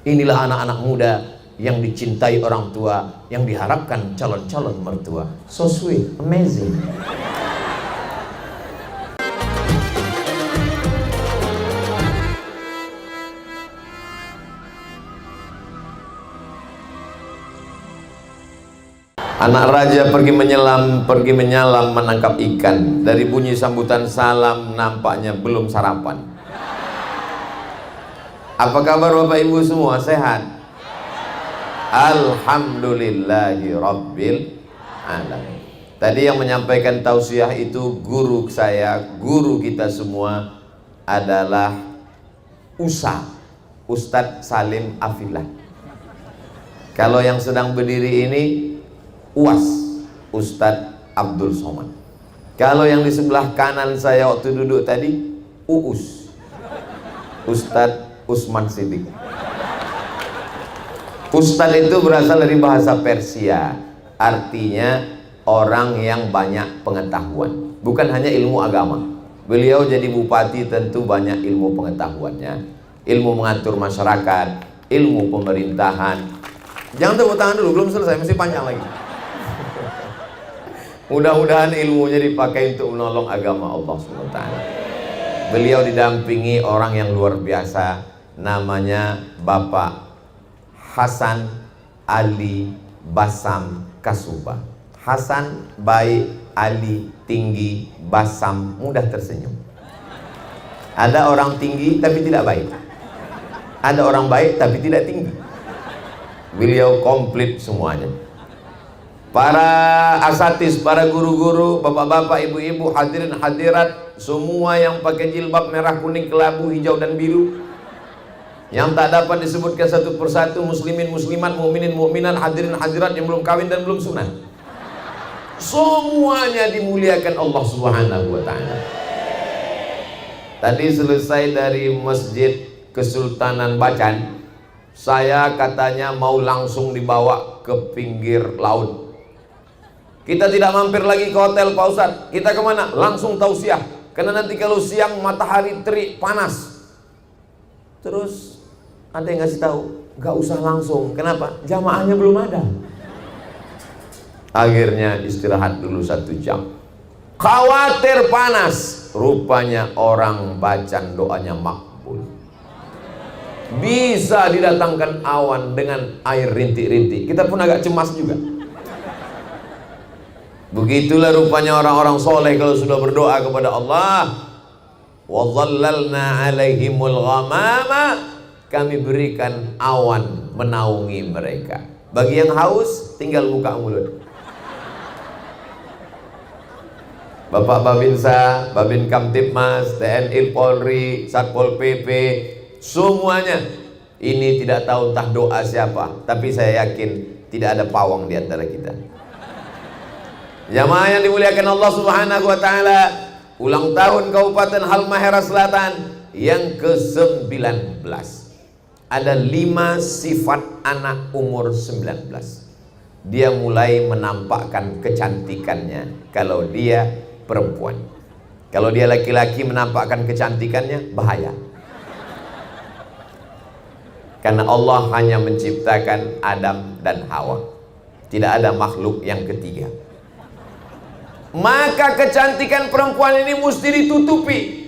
Inilah anak-anak muda yang dicintai orang tua, yang diharapkan calon-calon mertua. So sweet, amazing. Anak raja pergi menyelam menangkap ikan. Dari bunyi sambutan salam nampaknya belum sarapan. Apa kabar Bapak Ibu semua? Sehat? Alhamdulillahi Rabbil Alamin. Tadi yang menyampaikan tausiah itu guru saya, guru kita semua adalah Ustadz Salim Afillah. Kalau yang sedang berdiri ini UAS, Ustadz Abdul Somad. Kalau yang di sebelah kanan saya waktu duduk tadi UUS, Ustadz Usman Siddiq. Ustadz itu berasal dari bahasa Persia, artinya orang yang banyak pengetahuan, bukan hanya ilmu agama. Beliau jadi bupati tentu banyak ilmu pengetahuannya, ilmu mengatur masyarakat, ilmu pemerintahan. Jangan tepuk tangan dulu, belum selesai, masih panjang lagi. Mudah-mudahan ilmunya dipakai untuk menolong agama Allah SWT. Beliau didampingi orang yang luar biasa, namanya Bapak Hasan Ali Basam Kasuba. Hasan baik, Ali tinggi, Basam mudah tersenyum. Ada orang tinggi tapi tidak baik, ada orang baik tapi tidak tinggi. Beliau komplit semuanya. Para asatis, para guru-guru, bapak-bapak, ibu-ibu, hadirin hadirat, semua yang pakai jilbab merah, kuning, kelabu, hijau dan biru, yang tak dapat disebutkan satu persatu, muslimin, muslimat, mukminin, mukminat, hadirin hadirat yang belum kawin dan belum sunat, semuanya dimuliakan Allah Subhanahu wa ta'ala. Tadi selesai dari Masjid Kesultanan Bacan, saya katanya mau langsung dibawa ke pinggir laut. Kita tidak mampir lagi ke hotel Pak Ustadz. Kita kemana? Langsung tausiah. Karena nanti kalau siang matahari terik panas. Terus ada yang ngasih tahu, gak usah langsung. Kenapa? Jamaahnya belum ada. Akhirnya istirahat dulu 1 jam. Khawatir panas. Rupanya orang bacaan doanya makbul. Bisa didatangkan awan dengan air rintik-rintik. Kita pun agak cemas juga. Begitulah rupanya orang-orang soleh kalau sudah berdoa kepada Allah. Wa dhallalna alaihimul ghamama, kami berikan awan menaungi mereka. Bagi yang haus tinggal buka mulut. Bapak Babinsa, Babin Kamtipmas, TNI, Polri, Satpol PP, semuanya ini tidak tahu entah doa siapa, tapi saya yakin tidak ada pawang di antara kita. Jamaah yang dimuliakan Allah Subhanahu wa ta'ala, ulang tahun Kabupaten Halmahera Selatan yang ke-19. Ada 5 sifat anak umur 19. Dia mulai menampakkan kecantikannya kalau dia perempuan. Kalau dia laki-laki menampakkan kecantikannya, bahaya. Karena Allah hanya menciptakan Adam dan Hawa, tidak ada makhluk yang ketiga. Maka kecantikan perempuan ini mesti ditutupi.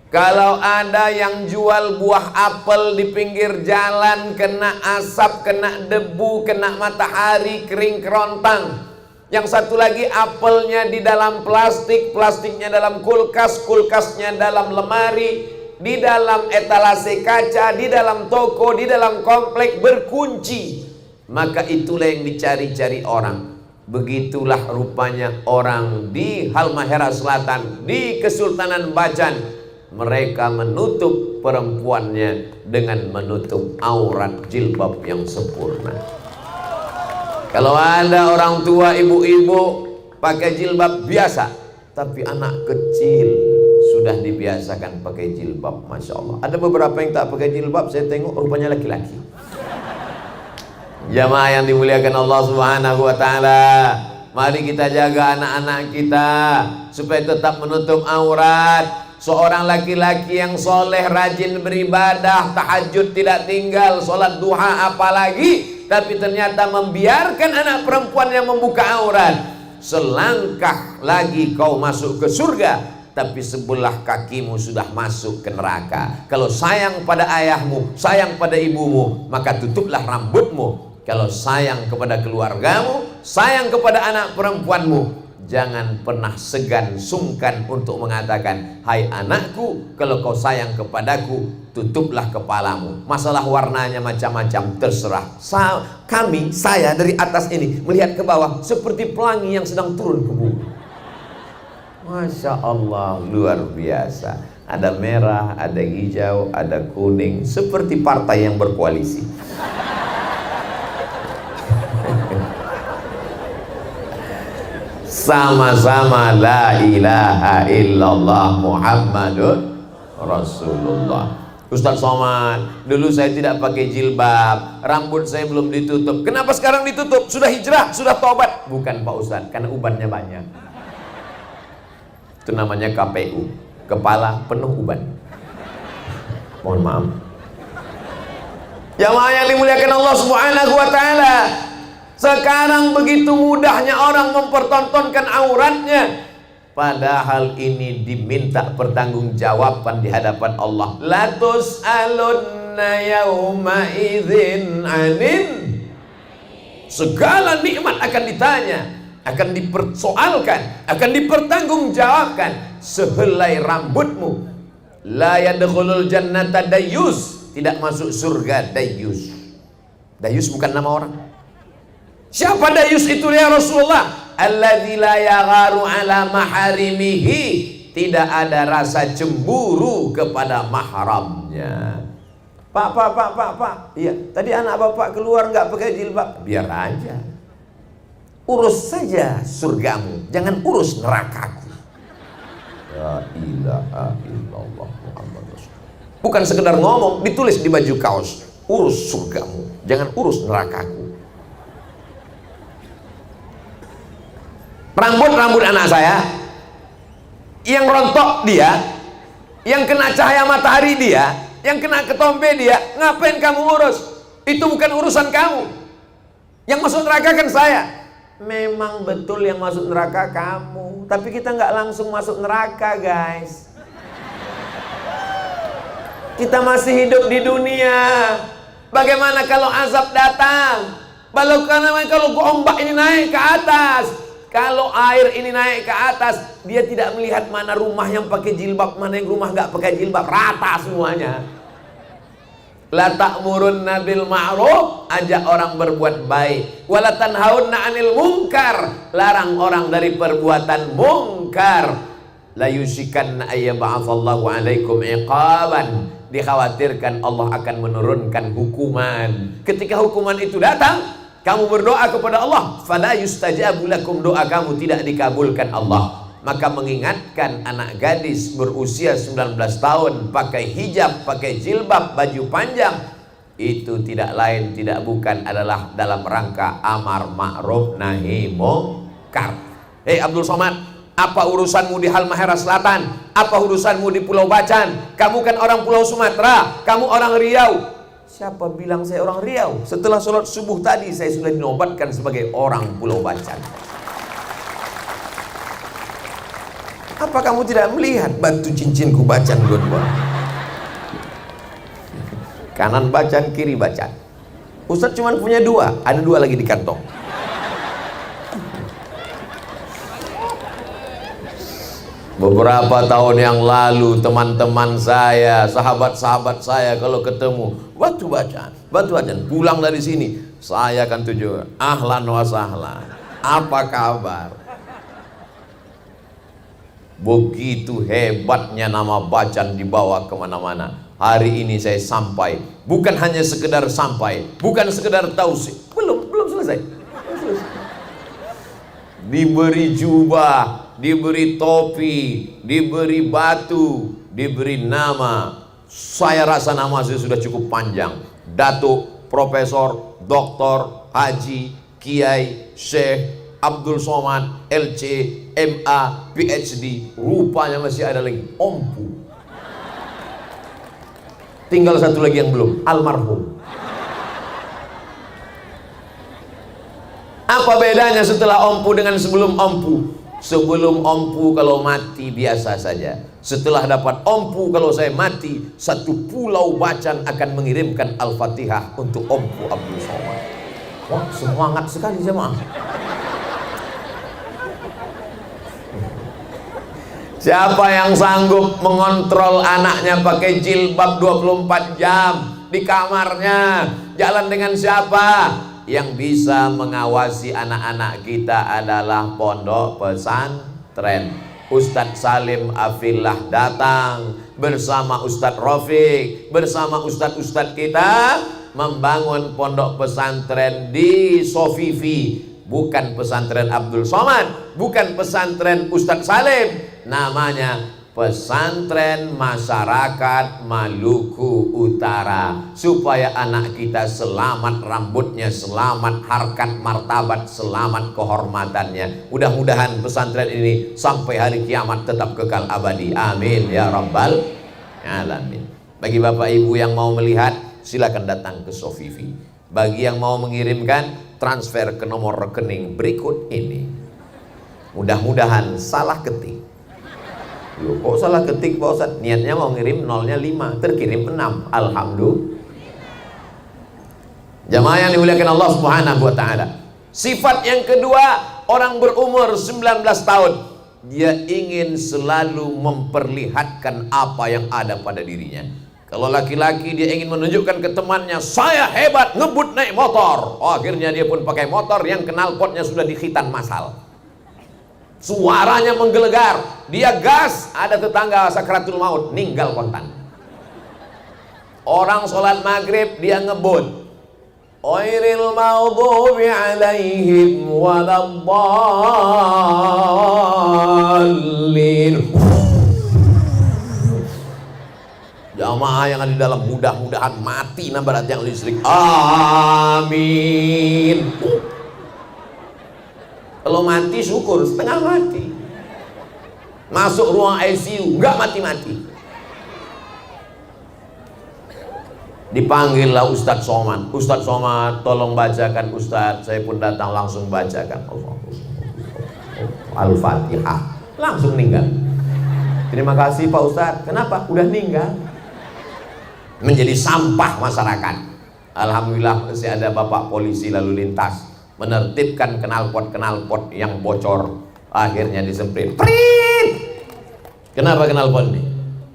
Kalau ada yang jual buah apel di pinggir jalan, kena asap, kena debu, kena matahari, kering kerontang. Yang satu lagi apelnya di dalam plastik, plastiknya dalam kulkas, kulkasnya dalam lemari, di dalam etalase kaca, di dalam toko, di dalam komplek berkunci. Maka itulah yang dicari-cari orang. Begitulah rupanya orang di Halmahera Selatan, di Kesultanan Bacan. Mereka menutup perempuannya dengan menutup aurat jilbab yang sempurna. Kalau ada orang tua, ibu-ibu pakai jilbab biasa, tapi anak kecil sudah dibiasakan pakai jilbab, Masya Allah. Ada beberapa yang tak pakai jilbab, saya tengok rupanya laki-laki. Jamaah yang dimuliakan Allah Subhanahu wa ta'ala, mari kita jaga anak-anak kita supaya tetap menutup aurat. Seorang laki-laki yang soleh, rajin beribadah, tahajud tidak tinggal, sholat duha apalagi, tapi ternyata membiarkan anak perempuan yang membuka aurat. Selangkah lagi kau masuk ke surga, tapi sebelah kakimu sudah masuk ke neraka. Kalau sayang pada ayahmu, sayang pada ibumu, maka tutuplah rambutmu. Kalau sayang kepada keluargamu, sayang kepada anak perempuanmu, jangan pernah segan sungkan untuk mengatakan, hai anakku, kalau kau sayang kepadaku, tutuplah kepalamu. Masalah warnanya macam-macam, terserah. Saya dari atas ini melihat ke bawah seperti pelangi yang sedang turun ke bumi. Masya Allah, luar biasa. Ada merah, ada hijau, ada kuning, seperti partai yang berkoalisi. Sama-sama la ilaha illallah Muhammadun Rasulullah. Ustaz Somad, dulu saya tidak pakai jilbab, rambut saya belum ditutup. Kenapa sekarang ditutup? Sudah hijrah, sudah tobat. Bukan Pak Ustaz, karena ubannya banyak. Itu namanya KPU, kepala penuh uban. Mohon maaf. Jamaah yang dimuliakan Allah Subhanahu wa taala. Sekarang begitu mudahnya orang mempertontonkan auratnya, padahal ini diminta pertanggungjawaban di hadapan Allah. La tus'alunna yauma idzin 'anin. Segala nikmat akan ditanya, akan dipersoalkan, akan dipertanggungjawabkan. Sehelai rambutmu. La yadkhulul jannata dayyus, tidak masuk surga dayyus. Dayyus bukan nama orang. Siapa dayus itu ya Rasulullah? Alladzi la yagharu ala maharimihi, tidak ada rasa cemburu kepada mahramnya. Pak. Iya, tadi anak bapak keluar nggak pakai jilbab. Biar aja. Urus saja surgamu, jangan urus nerakaku. La ilaha illallah Muhammad Rasulullah. Bukan sekedar ngomong, ditulis di baju kaos. Urus surgamu, jangan urus nerakaku. Rambut anak saya yang rontok dia, yang kena cahaya matahari dia, yang kena ketombe dia, ngapain kamu urus? Itu bukan urusan kamu. Yang masuk neraka kan saya. Memang betul yang masuk neraka kamu, tapi kita nggak langsung masuk neraka, guys. Kita masih hidup di dunia. Bagaimana kalau azab datang? Bagaimana kalau ombak ini naik ke atas? Kalau air ini naik ke atas, dia tidak melihat mana rumah yang pakai jilbab, mana yang rumah nggak pakai jilbab, rata semuanya. La ta'murunna bil ma'ruf, ajak orang berbuat baik. Wa la tanhaunna 'anil munkar, larang orang dari perbuatan mungkar. La yusikanna ayyab'atsallahu 'alaikum iqaban, dikhawatirkan Allah akan menurunkan hukuman. Ketika hukuman itu datang, kamu berdoa kepada Allah, fala yustajabu lakum, doa kamu tidak dikabulkan Allah. Maka mengingatkan anak gadis berusia 19 tahun pakai hijab, pakai jilbab, baju panjang, itu tidak lain tidak bukan adalah dalam rangka amar ma'ruf nahi mungkar. Abdul Somad, apa urusanmu di Halmahera Selatan? Apa urusanmu di Pulau Bacan? Kamu kan orang Pulau Sumatera, kamu orang Riau. Siapa bilang saya orang Riau? Setelah sholat subuh tadi saya sudah dinobatkan sebagai orang Pulau Bacan. Apa kamu tidak melihat batu cincinku Bacan dua-dua? Kanan Bacan, kiri Bacan. Ustadz cuma punya dua, ada dua lagi di kantong. Beberapa tahun yang lalu teman-teman saya, sahabat-sahabat saya kalau ketemu batu Bacan, pulang dari sini saya akan tuju, ahlan wa sahlan, apa kabar? Begitu hebatnya nama Bacan dibawa kemana-mana. Hari ini saya sampai, bukan hanya sekedar sampai, bukan sekedar tausiah, belum selesai. Diberi jubah, diberi topi, diberi batu, diberi nama. Saya rasa nama saya sudah cukup panjang. Datuk, profesor, doktor, haji, kiai, syekh, Abdul Somad, LC, MA, PhD, rupanya masih ada lagi Ompu. Tinggal satu lagi yang belum, almarhum. Apa bedanya setelah Ompu dengan sebelum Ompu? Sebelum Ompu kalau mati biasa saja. Setelah dapat Ompu kalau saya mati, satu pulau Bacan akan mengirimkan Al-Fatihah untuk Ompu Abdul Somad. Wah, semangat sekali jemaah. Siapa yang sanggup mengontrol anaknya pakai jilbab 24 jam di kamarnya? Jalan dengan siapa? Yang bisa mengawasi anak-anak kita adalah pondok pesantren. Ustadz Salim Afillah datang bersama Ustadz Rafiq, bersama Ustadz-Ustadz kita membangun pondok pesantren di Sofifi. Bukan pesantren Abdul Somad, bukan pesantren Ustadz Salim, namanya Pesantren Masyarakat Maluku Utara, supaya anak kita selamat rambutnya, selamat harkat martabat, selamat kehormatannya. Mudah-mudahan pesantren ini sampai hari kiamat tetap kekal abadi. Amin ya rabbal alamin. Bagi bapak ibu yang mau melihat, silakan datang ke Sofifi. Bagi yang mau mengirimkan, transfer ke nomor rekening berikut ini. Mudah-mudahan salah ketik. Loh, kok salah ketik Pak Ustadz? Niatnya mau ngirim nolnya 5, terkirim 6. Alhamdulillah. Jamaah yang dimuliakan Allah Subhanahu wa taala. Sifat yang kedua, orang berumur 19 tahun, dia ingin selalu memperlihatkan apa yang ada pada dirinya. Kalau laki-laki dia ingin menunjukkan ke temannya, saya hebat ngebut naik motor. Oh, akhirnya dia pun pakai motor yang knalpotnya sudah dikhitan massal. Suaranya menggelegar, dia gas, ada tetangga sakratul maut, ninggal kontan. Orang sholat maghrib dia ngebut, ghairil maghdubi alaihim waladdallin. Jamaah yang ada di dalam, mudah-mudahan mati nabrak yang listrik. Amin. Kalau mati syukur, setengah mati. Masuk ruang ICU, enggak mati-mati. Dipanggillah Ustadz Somad. Ustadz Somad, tolong bacakan Ustadz. Saya pun datang langsung bacakan Al-Fatihah. Langsung meninggal. Terima kasih Pak Ustadz. Kenapa? Udah meninggal. Menjadi sampah masyarakat. Alhamdulillah masih ada bapak polisi lalu lintas menertibkan knalpot yang bocor, akhirnya disemprit. Prit! Kenapa knalpot ini?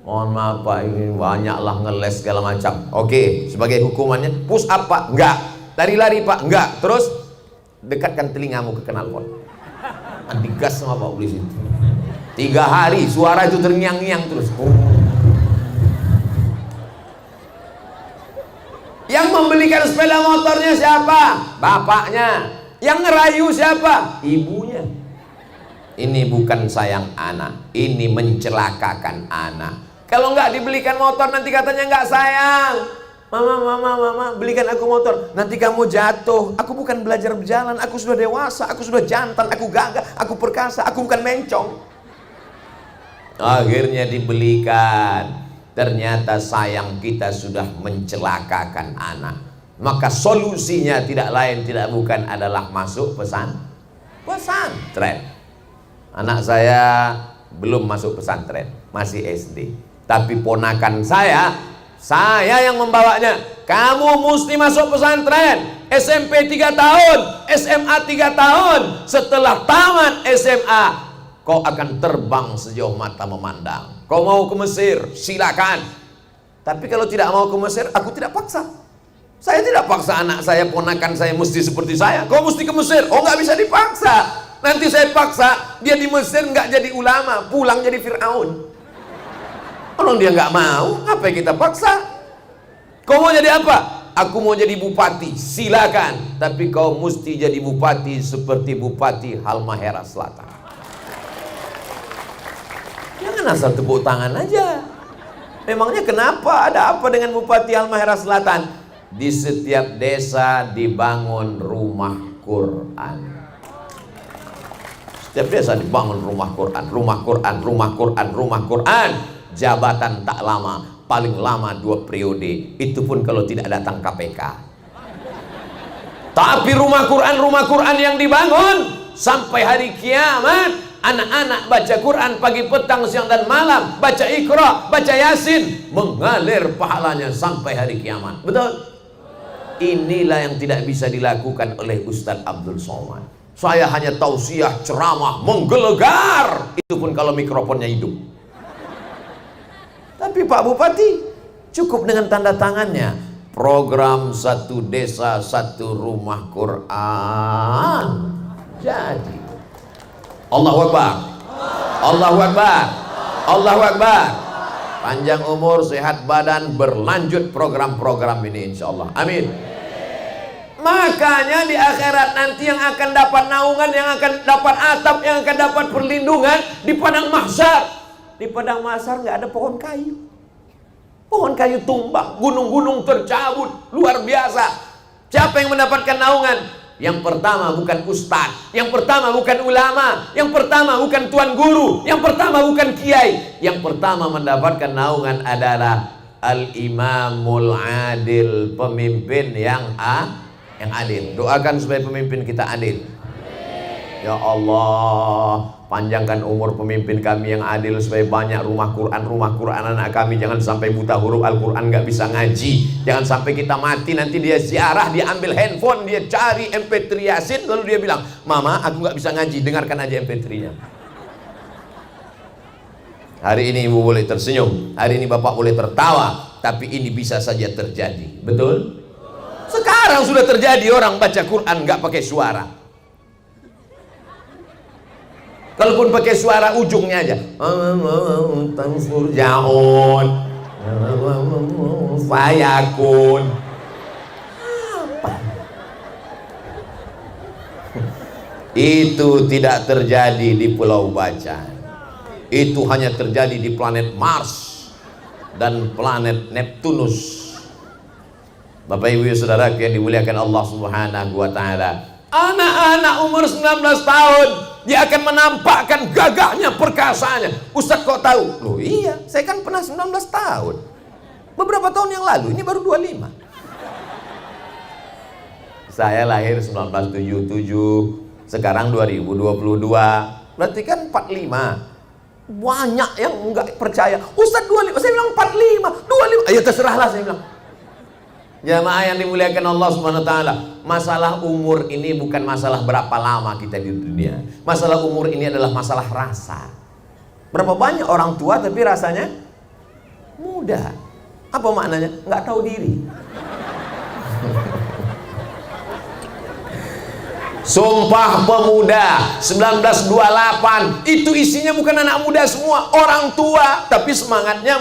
Mohon maaf Pak, ini banyaklah ngeles segala macam. Oke, sebagai hukumannya push up Pak? Enggak. Lari-lari Pak? Enggak. Terus dekatkan telingamu ke knalpot. Digas sama Pak polisi. 3 hari suara itu terngiang-ngiang terus. Yang membelikan sepeda motornya siapa? Bapaknya. Yang ngerayu siapa? Ibunya. Ini bukan sayang anak, ini mencelakakan anak. Kalau nggak dibelikan motor nanti katanya nggak sayang. Mama, belikan aku motor. Nanti kamu jatuh. Aku bukan belajar berjalan, aku sudah dewasa, aku sudah jantan, aku gagah, aku perkasa, aku bukan mencong. Akhirnya dibelikan. Ternyata sayang kita sudah mencelakakan anak. Maka solusinya tidak lain tidak bukan adalah masuk pesantren. Anak saya belum masuk pesantren, masih SD. Tapi ponakan saya yang membawanya. Kamu mesti masuk pesantren. SMP 3 tahun, SMA 3 tahun. Setelah tamat SMA, kau akan terbang sejauh mata memandang. Kau mau ke Mesir, silakan. Tapi kalau tidak mau ke Mesir, aku tidak paksa. Saya tidak paksa anak saya, ponakan saya mesti seperti saya. Kau mesti ke Mesir. Oh, nggak bisa dipaksa. Nanti saya paksa, dia di Mesir nggak jadi ulama, pulang jadi Fir'aun. Kalau dia nggak mau, apa yang kita paksa? Kau mau jadi apa? Aku mau jadi bupati, silakan. Tapi kau mesti jadi bupati seperti Bupati Halmahera Selatan. Jangan asal tepuk tangan aja. Memangnya kenapa? Ada apa dengan Bupati Halmahera Selatan? Di setiap desa dibangun rumah Quran. Setiap desa dibangun rumah Quran, rumah Quran, rumah Quran, rumah Quran. Jabatan tak lama, paling lama 2 periode. Itu pun kalau tidak datang KPK. Tapi rumah Quran yang dibangun sampai hari kiamat. Anak-anak baca Quran pagi, petang, siang dan malam, baca Iqra, baca Yasin, mengalir pahalanya sampai hari kiamat. Betul? Inilah yang tidak bisa dilakukan oleh Ustadz Abdul Somad. Saya hanya tausiah, ceramah, menggelegar, itu pun kalau mikrofonnya hidup. Tapi Pak Bupati cukup dengan tanda tangannya, program 1 desa 1 rumah Quran jadi. Allahu Akbar, Allahu Akbar, Allahu Akbar. Panjang umur, sehat badan, berlanjut program-program ini insyaallah. Amin. Makanya di akhirat nanti yang akan dapat naungan, yang akan dapat atap, yang akan dapat perlindungan di padang mahsyar. Di padang mahsyar nggak ada pohon kayu. Pohon kayu tumbang, gunung-gunung tercabut, luar biasa. Siapa yang mendapatkan naungan? Yang pertama bukan ustadz, yang pertama bukan ulama, yang pertama bukan tuan guru, yang pertama bukan kiai. Yang pertama mendapatkan naungan adalah al-imamul adil, pemimpin yang adil. Doakan supaya pemimpin kita adil. Ya Allah, panjangkan umur pemimpin kami yang adil supaya banyak rumah Quran anak kami. Jangan sampai buta huruf Al-Quran nggak bisa ngaji. Jangan sampai kita mati nanti dia ziarah, dia ambil handphone, dia cari MP3 Yasin, lalu dia bilang, Mama aku nggak bisa ngaji, dengarkan aja MP3-nya. Hari ini ibu boleh tersenyum, hari ini bapak boleh tertawa, tapi ini bisa saja terjadi. Betul? Sekarang sudah terjadi, orang baca Quran nggak pakai suara. Kalaupun pakai suara ujungnya aja, tansur jaun, fayakun. Itu tidak terjadi di Pulau Bacan. Itu hanya terjadi di planet Mars dan planet Neptunus. Bapak Ibu Saudara yang dimuliakan Allah Subhanahu wa taala. Anak-anak umur 19 tahun dia akan menampakkan gagahnya, perkasaannya. Ustadz kok tahu? Loh iya, saya kan pernah 19 tahun. Beberapa tahun yang lalu, ini baru 25. Saya lahir 1977, sekarang 2022. Berarti kan 45. Banyak yang enggak percaya. Ustadz 25, saya bilang 45, 25. Ayo terserahlah saya bilang. Jamaah yang dimuliakan Allah Subhanahu wa taala, masalah umur ini bukan masalah berapa lama kita di dunia. Masalah umur ini adalah masalah rasa. Berapa banyak orang tua tapi rasanya muda. Apa maknanya? Nggak tahu diri. Sumpah Pemuda 1928 itu isinya bukan anak muda semua, orang tua, tapi semangatnya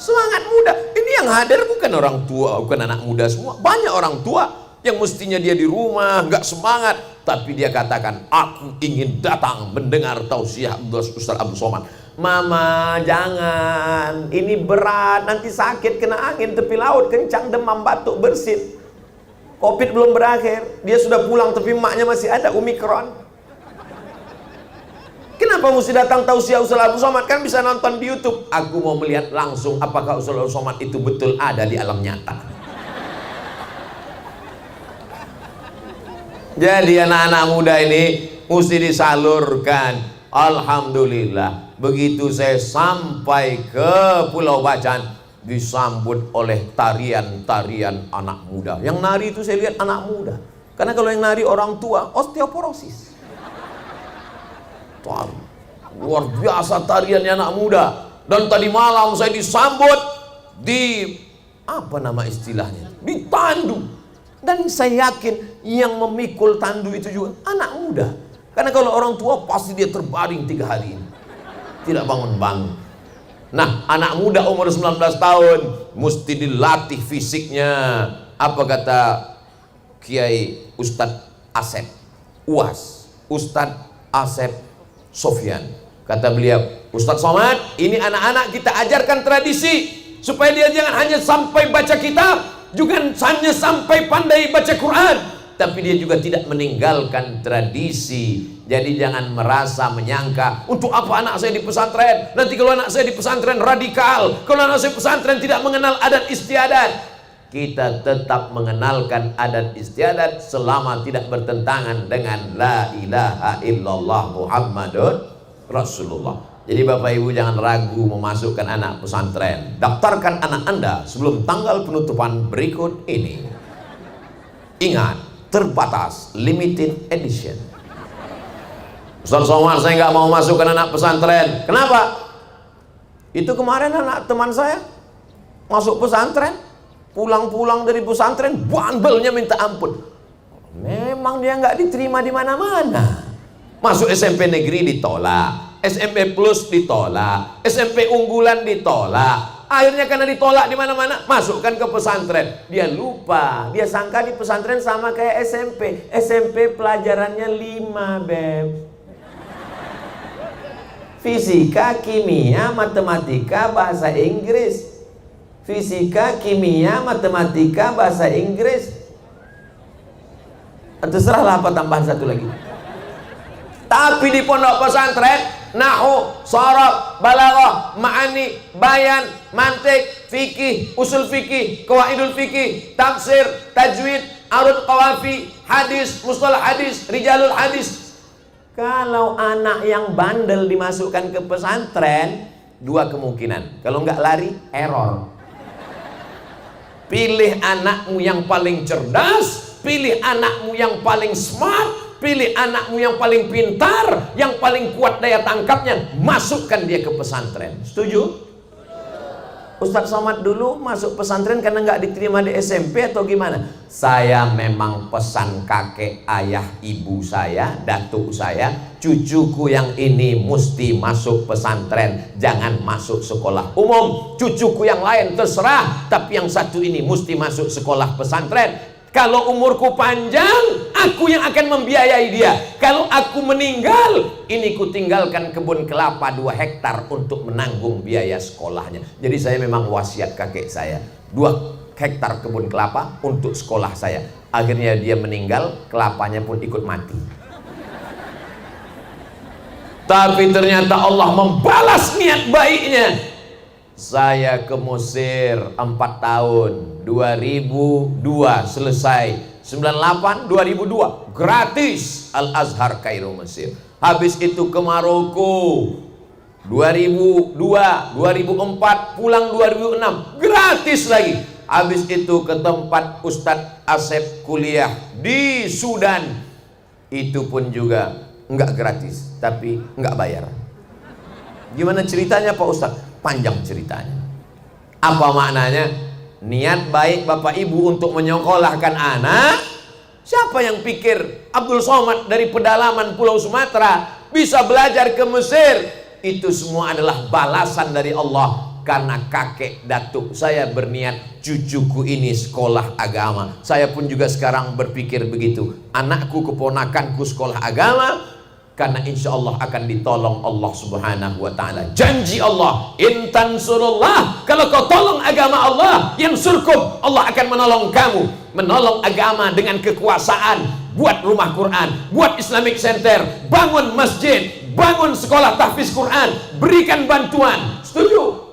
semangat muda. Ini yang hadir bukan orang tua, bukan anak muda semua. Banyak orang tua yang mestinya dia di rumah nggak semangat, tapi dia katakan, aku ingin datang mendengar tausiah Ustaz Abdul Somad. Mama jangan, ini berat, nanti sakit, kena angin tepi laut, kencang, demam, batuk, bersin. Covid belum berakhir, dia sudah pulang tapi emaknya masih ada Omikron. Kenapa mesti datang tausiah Ustaz Abdul Somad? Kan bisa nonton di YouTube. Aku mau melihat langsung apakah Ustaz Abdul Somad itu betul ada di alam nyata. Jadi anak-anak muda ini mesti disalurkan. Alhamdulillah, begitu saya sampai ke Pulau Bacan, disambut oleh tarian-tarian anak muda. Yang nari itu saya lihat anak muda. Karena kalau yang nari orang tua, osteoporosis. Luar biasa tariannya anak muda. Dan tadi malam saya disambut di apa nama istilahnya, di tandu. Dan saya yakin yang memikul tandu itu juga anak muda. Karena kalau orang tua pasti dia terbaring 3 hari ini, tidak bangun-bangun. Nah, anak muda umur 19 tahun mesti dilatih fisiknya. Apa kata Kiai Ustadz Asep UAS, Ustadz Asep Sofyan, kata beliau, Ustadz Somad, ini anak-anak kita ajarkan tradisi supaya dia jangan hanya sampai baca kitab, juga hanya sampai pandai baca Quran, tapi dia juga tidak meninggalkan tradisi. Jadi jangan merasa menyangka, untuk apa anak saya di pesantren? Nanti kalau anak saya di pesantren radikal, kalau anak saya pesantren tidak mengenal adat istiadat. Kita tetap mengenalkan adat istiadat selama tidak bertentangan dengan la ilaha illallah Muhammadun Rasulullah. Jadi Bapak Ibu jangan ragu memasukkan anak pesantren. Daftarkan anak Anda sebelum tanggal penutupan berikut ini. Ingat, terbatas, limited edition. Ustaz Somad, saya nggak mau masukkan anak pesantren. Kenapa? Itu kemarin anak teman saya masuk pesantren, pulang-pulang dari pesantren bandelnya minta ampun. Memang dia nggak diterima di mana-mana. Masuk SMP negeri ditolak, SMP plus ditolak, SMP unggulan ditolak. Akhirnya karena ditolak di mana-mana, masukkan ke pesantren. Dia lupa, dia sangka di pesantren sama kayak SMP. SMP pelajarannya 5, Beb. Fisika, kimia, matematika, bahasa Inggris. Fisika, kimia, matematika, bahasa Inggris. Terserahlah apa tambahan satu lagi. Tapi di pondok pesantren, nahwu, sharaf, balaghah, ma'ani, bayan, mantik, fikih, usul fikih, qawaidul fikih, tafsir, tajwid, arud qawafi, hadis, mustalah hadis, rijalul hadis. Kalau anak yang bandel dimasukkan ke pesantren, dua kemungkinan. Kalau nggak lari, error. Pilih anakmu yang paling cerdas, pilih anakmu yang paling smart, pilih anakmu yang paling pintar, yang paling kuat daya tangkapnya, masukkan dia ke pesantren. Setuju? Ustaz Somad dulu masuk pesantren karena nggak diterima di SMP atau gimana? Saya memang pesan kakek, ayah, ibu saya, datuk saya, cucuku yang ini mesti masuk pesantren, jangan masuk sekolah umum. Cucuku yang lain terserah, tapi yang satu ini mesti masuk sekolah pesantren. Kalau umurku panjang, aku yang akan membiayai dia. Kalau aku meninggal, ini ku tinggalkan kebun kelapa 2 hektar untuk menanggung biaya sekolahnya. Jadi saya memang wasiat kakek saya, 2 hektar kebun kelapa untuk sekolah saya. Akhirnya dia meninggal, kelapanya pun ikut mati. Tapi ternyata Allah membalas niat baiknya. Saya ke Mesir 4 tahun, 2002 selesai, 98 2002 gratis Al-Azhar Kairo Mesir. Habis itu ke Maroko 2002 2004 pulang 2006 gratis lagi. Habis itu ke tempat Ustadz Asep kuliah di Sudan, itu pun juga enggak gratis tapi enggak bayar. Gimana ceritanya Pak Ustadz? Panjang ceritanya. Apa maknanya? Niat baik Bapak Ibu untuk menyekolahkan anak. Siapa yang pikir Abdul Somad dari pedalaman Pulau Sumatera bisa belajar ke Mesir? Itu semua adalah balasan dari Allah. Karena kakek datuk saya berniat cucuku ini sekolah agama. Saya pun juga sekarang berpikir begitu. Anakku, keponakanku sekolah agama, karena insya Allah akan ditolong Allah subhanahu wa ta'ala. Janji Allah, in tansurullah, kalau kau tolong agama Allah, yang surkum, Allah akan menolong kamu. Menolong agama dengan kekuasaan. Buat rumah Quran, buat Islamic Center, bangun masjid, bangun sekolah tahfiz Quran, berikan bantuan. Setuju?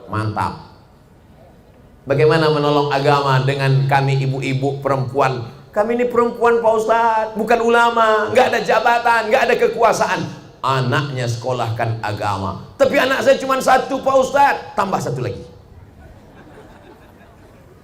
Mantap. Bagaimana menolong agama dengan kami ibu-ibu perempuan? Kami ini perempuan Pak Ustadz, bukan ulama, nggak ada jabatan, nggak ada kekuasaan. Anaknya sekolahkan agama. Tapi anak saya cuma 1 Pak Ustadz, tambah 1 lagi.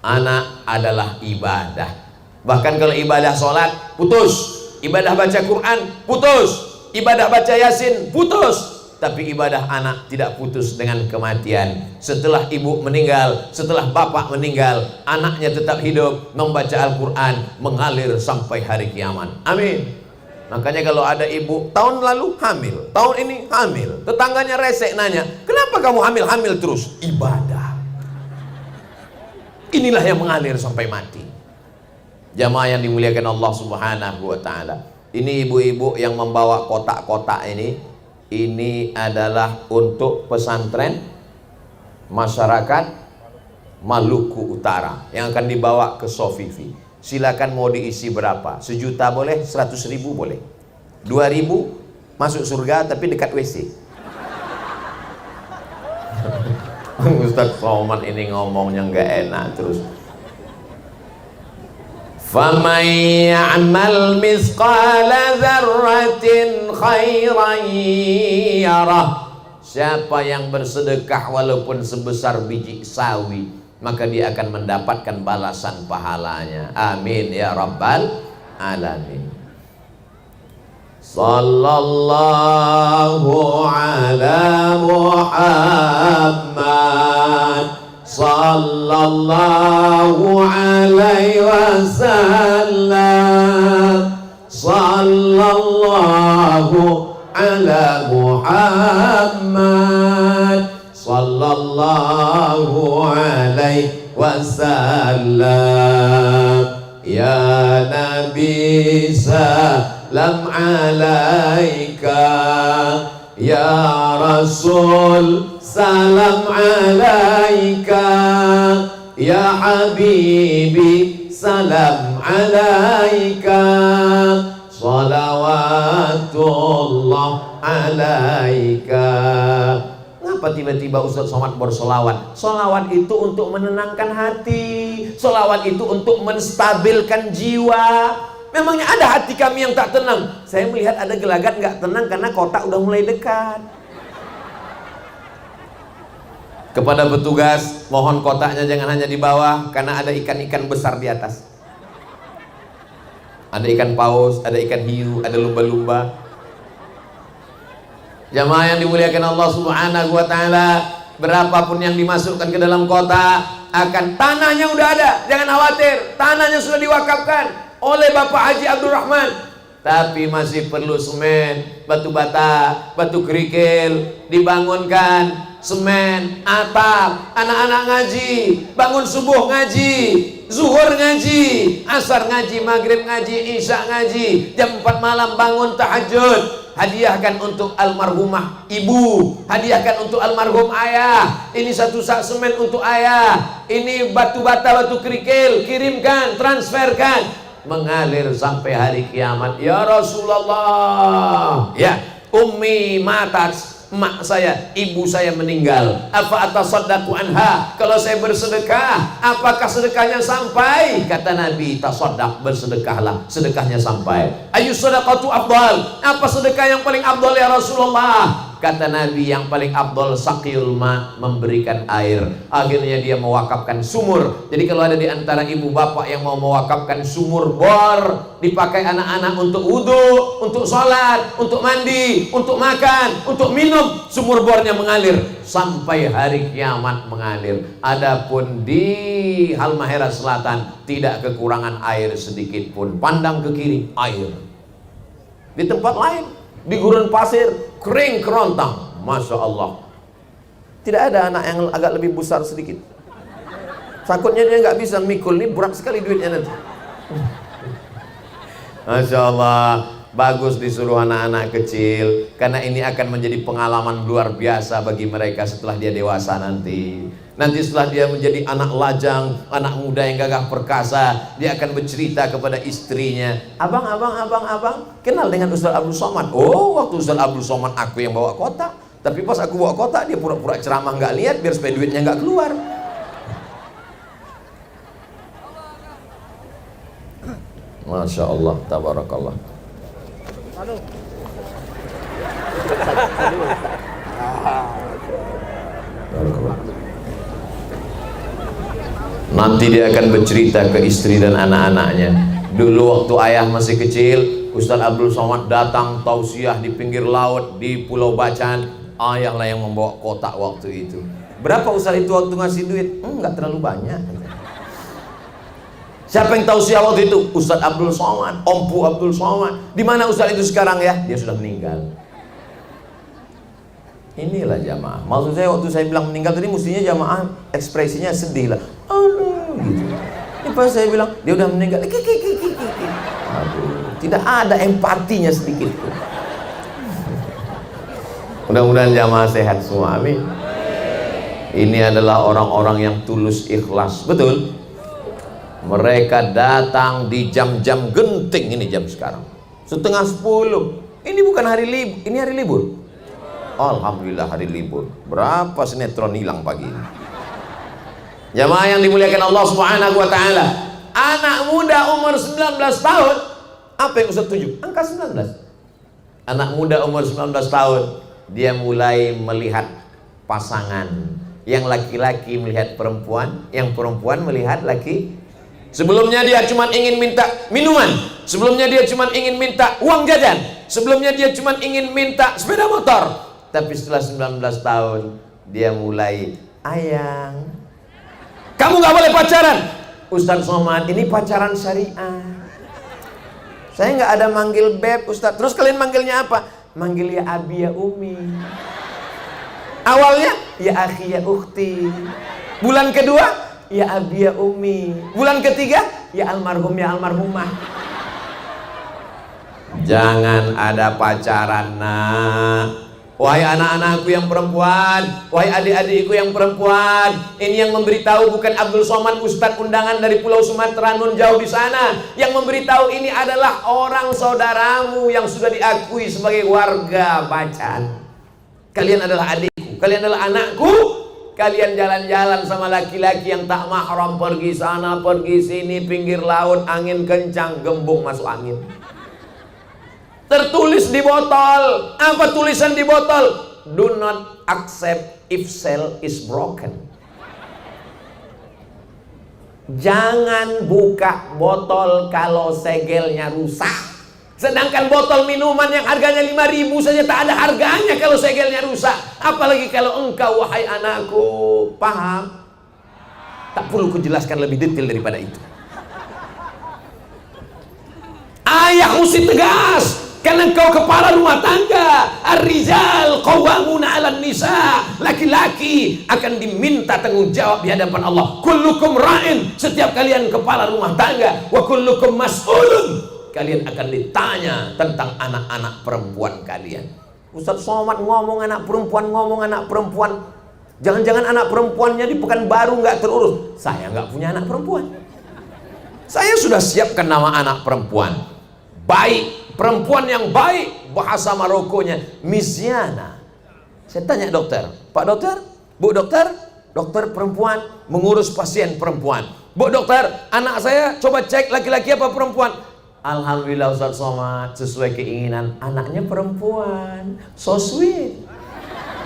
Anak adalah ibadah. Bahkan kalau ibadah sholat, putus. Ibadah baca Quran, putus. Ibadah baca Yasin, putus. Tapi ibadah anak tidak putus dengan kematian. Setelah ibu meninggal, setelah bapak meninggal, anaknya tetap hidup, membaca Al-Quran, mengalir sampai hari kiamat. Amin. Makanya kalau ada ibu tahun lalu hamil, tahun ini hamil, tetangganya resek nanya, kenapa kamu hamil-hamil terus? Ibadah. Inilah yang mengalir sampai mati. Jamaah yang dimuliakan Allah subhanahu wa ta'ala, ini ibu-ibu yang membawa kotak-kotak ini adalah untuk pesantren masyarakat Maluku Utara yang akan dibawa ke Sofifi. silakan mau diisi berapa, 1.000.000 boleh, 100.000 boleh, 2.000 masuk surga tapi dekat WC. Ustaz Somad ini ngomongnya nggak enak terus. فَمَنْ يَعْمَلْ مِثْقَالَ ذَرَّةٍ خَيْرًا يَرَهُ. Siapa yang bersedekah walaupun sebesar biji sawi, maka dia akan mendapatkan balasan pahalanya. Amin ya rabbal alamin. Sallallahu ala Muhammad sallallahu alaihi wasallam. Sallallahu ala Muhammad sallallahu alaihi wasallam. Ya Nabi salam alaika, ya Rasul salam alaika, ya Habibi salam alaika, salawatullah alaika. Kenapa tiba-tiba Ustaz Somad bersolawat? Solawat itu untuk menenangkan hati, solawat itu untuk menstabilkan jiwa. Memangnya ada hati kami yang tak tenang? Saya melihat ada gelagat nggak tenang karena kotak udah mulai dekat. Kepada petugas, mohon kotaknya jangan hanya di bawah, karena ada ikan-ikan besar di atas. Ada ikan paus, ada ikan hiu, ada lumba-lumba. Jamaah yang dimuliakan Allah Subhanahu wa ta'ala, berapapun yang dimasukkan ke dalam kotak, akan tanahnya udah ada, jangan khawatir, tanahnya sudah diwakafkan oleh Bapak Haji Abdul Rahman. Tapi masih perlu semen, batu bata, batu kerikil, dibangunkan, semen, atap, anak-anak ngaji, bangun subuh ngaji, zuhur ngaji, asar ngaji, maghrib ngaji, isya ngaji, jam 4 malam bangun tahajud. Hadiahkan untuk almarhumah ibu, hadiahkan untuk almarhum ayah. Ini 1 sak semen untuk ayah, ini batu bata, batu kerikil, kirimkan, transferkan, mengalir sampai hari kiamat. Ya Rasulullah, ya ummi matat, emak saya, ibu saya meninggal. Apa atasaddaqu anha? Kalau saya bersedekah, apakah sedekahnya sampai? Kata Nabi, tasaddaq, bersedekahlah, sedekahnya sampai. Ayu sadaqatu afdal? Apa sedekah yang paling afdal ya Rasulullah? Kata Nabi, yang paling afdal saqiyul ma, memberikan air. Akhirnya dia mewakafkan sumur. Jadi kalau ada di antara ibu bapak yang mau mewakafkan sumur bor, dipakai anak-anak untuk wudhu, untuk sholat, untuk mandi, untuk makan, untuk minum, sumur bornya mengalir sampai hari kiamat mengalir. Adapun di Halmahera Selatan tidak kekurangan air sedikit pun. Pandang ke kiri, air. Di tempat lain, di gurun pasir, kering kerontang. Masya Allah. Tidak ada anak yang agak lebih besar sedikit. Takutnya dia nggak bisa mikul, ini berat sekali duitnya nanti. Masya Allah. Bagus disuruh anak-anak kecil, karena ini akan menjadi pengalaman luar biasa bagi mereka setelah dia dewasa nanti. Nanti setelah dia menjadi anak lajang, anak muda yang gagah perkasa, dia akan bercerita kepada istrinya, abang, kenal dengan Ustaz Abdul Somad? Oh, waktu Ustaz Abdul Somad aku yang bawa kotak, tapi pas aku bawa kotak dia pura-pura ceramah nggak lihat biar supaya duitnya nggak keluar. Masya Allah, tabarakallah. Nanti dia akan bercerita ke istri dan anak-anaknya. Dulu waktu ayah masih kecil, Ustaz Abdul Somad datang tausiah di pinggir laut di Pulau Bacan. Ayah lah yang membawa kotak waktu itu. Berapa Ustaz itu waktu ngasih duit? Enggak terlalu banyak. Siapa yang tausiah waktu itu? Ustaz Abdul Somad, Ompu Abdul Somad. Di mana Ustaz itu sekarang ya? Dia sudah meninggal. Inilah jamaah. Maksud saya waktu saya bilang meninggal tadi, mestinya jamaah ekspresinya sedih lah. Aduh, gitu. Ini pas saya bilang dia udah meninggal. Aduh, tidak ada empatinya sedikit pun. Mudah-mudahan jamaah sehat semua. Amin. Ini adalah orang-orang yang tulus ikhlas. Betul? Mereka datang di jam-jam genting. Ini jam sekarang 9:30. Ini bukan hari libur, ini hari libur. Alhamdulillah hari libur. Berapa sinetron hilang pagi ini. Jamaah yang dimuliakan Allah Subhanahu wa taala. Anak muda umur 19 tahun, apa yang Ustaz tuju? Angka 19. Anak muda umur 19 tahun, dia mulai melihat pasangan. Yang laki-laki melihat perempuan, yang perempuan melihat laki. Sebelumnya dia cuma ingin minta minuman, sebelumnya dia cuma ingin minta uang jajan, sebelumnya dia cuma ingin minta sepeda motor. Tapi setelah 19 tahun, dia mulai, ayang, kamu gak boleh pacaran. Ustaz Somad, ini pacaran syariah. Saya gak ada manggil beb Ustaz. Terus kalian manggilnya apa? Manggil ya abi ya umi. Awalnya ya akhi ya ukhti. Bulan kedua ya abi ya umi. Bulan ketiga ya almarhum ya almarhumah. Jangan ada pacaran, nak. Wahai anak-anakku yang perempuan, wahai adik-adikku yang perempuan, ini yang memberitahu bukan Abdul Somad, Ustadz undangan dari Pulau Sumatera nun jauh di sana. Yang memberitahu ini adalah orang saudaramu yang sudah diakui sebagai warga Bacan. Kalian adalah adikku, kalian adalah anakku. Kalian jalan-jalan sama laki-laki yang tak mahram, pergi sana, pergi sini, pinggir laut, angin kencang, gembung masuk angin. Tertulis di botol. Apa tulisan di botol? Do not accept if cell is broken. Jangan buka botol kalau segelnya rusak. Sedangkan botol minuman yang harganya 5.000 saja tak ada harganya kalau segelnya rusak. Apalagi kalau engkau, wahai anakku, paham? Tak perlu kujelaskan lebih detail daripada itu. Ayah mesti tegas. Karena engkau kepala rumah tangga. Ar-rijal qawwamuna 'alan nisa. Laki-laki akan diminta tanggung jawab di hadapan Allah. Kullukum ra'in. Setiap kalian kepala rumah tangga. Wa kullukum mas'ulun. Kalian akan ditanya tentang anak-anak perempuan kalian. Ustaz Somad ngomong anak perempuan. Jangan-jangan anak perempuannya di Pekanbaru nggak terurus. Saya nggak punya anak perempuan. Saya sudah siapkan nama anak perempuan. Baik. Perempuan yang baik, bahasa Marokonya Miziana. Saya tanya dokter, Pak dokter, Bu dokter, dokter perempuan mengurus pasien perempuan. Bu dokter, anak saya coba cek laki-laki apa perempuan. Alhamdulillah Ustaz Somad, sesuai keinginan anaknya perempuan. So sweet.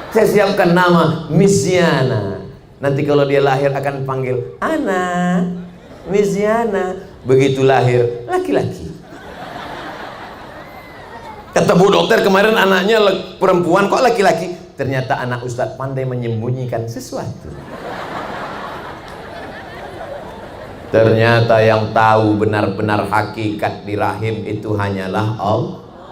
Saya siapkan nama Miziana. Nanti kalau dia lahir akan panggil Ana Miziana. Begitu lahir laki-laki. Kata Bu dokter kemarin anaknya perempuan kok laki-laki. Ternyata anak Ustadz pandai menyembunyikan sesuatu. Ternyata yang tahu benar-benar hakikat di rahim itu hanyalah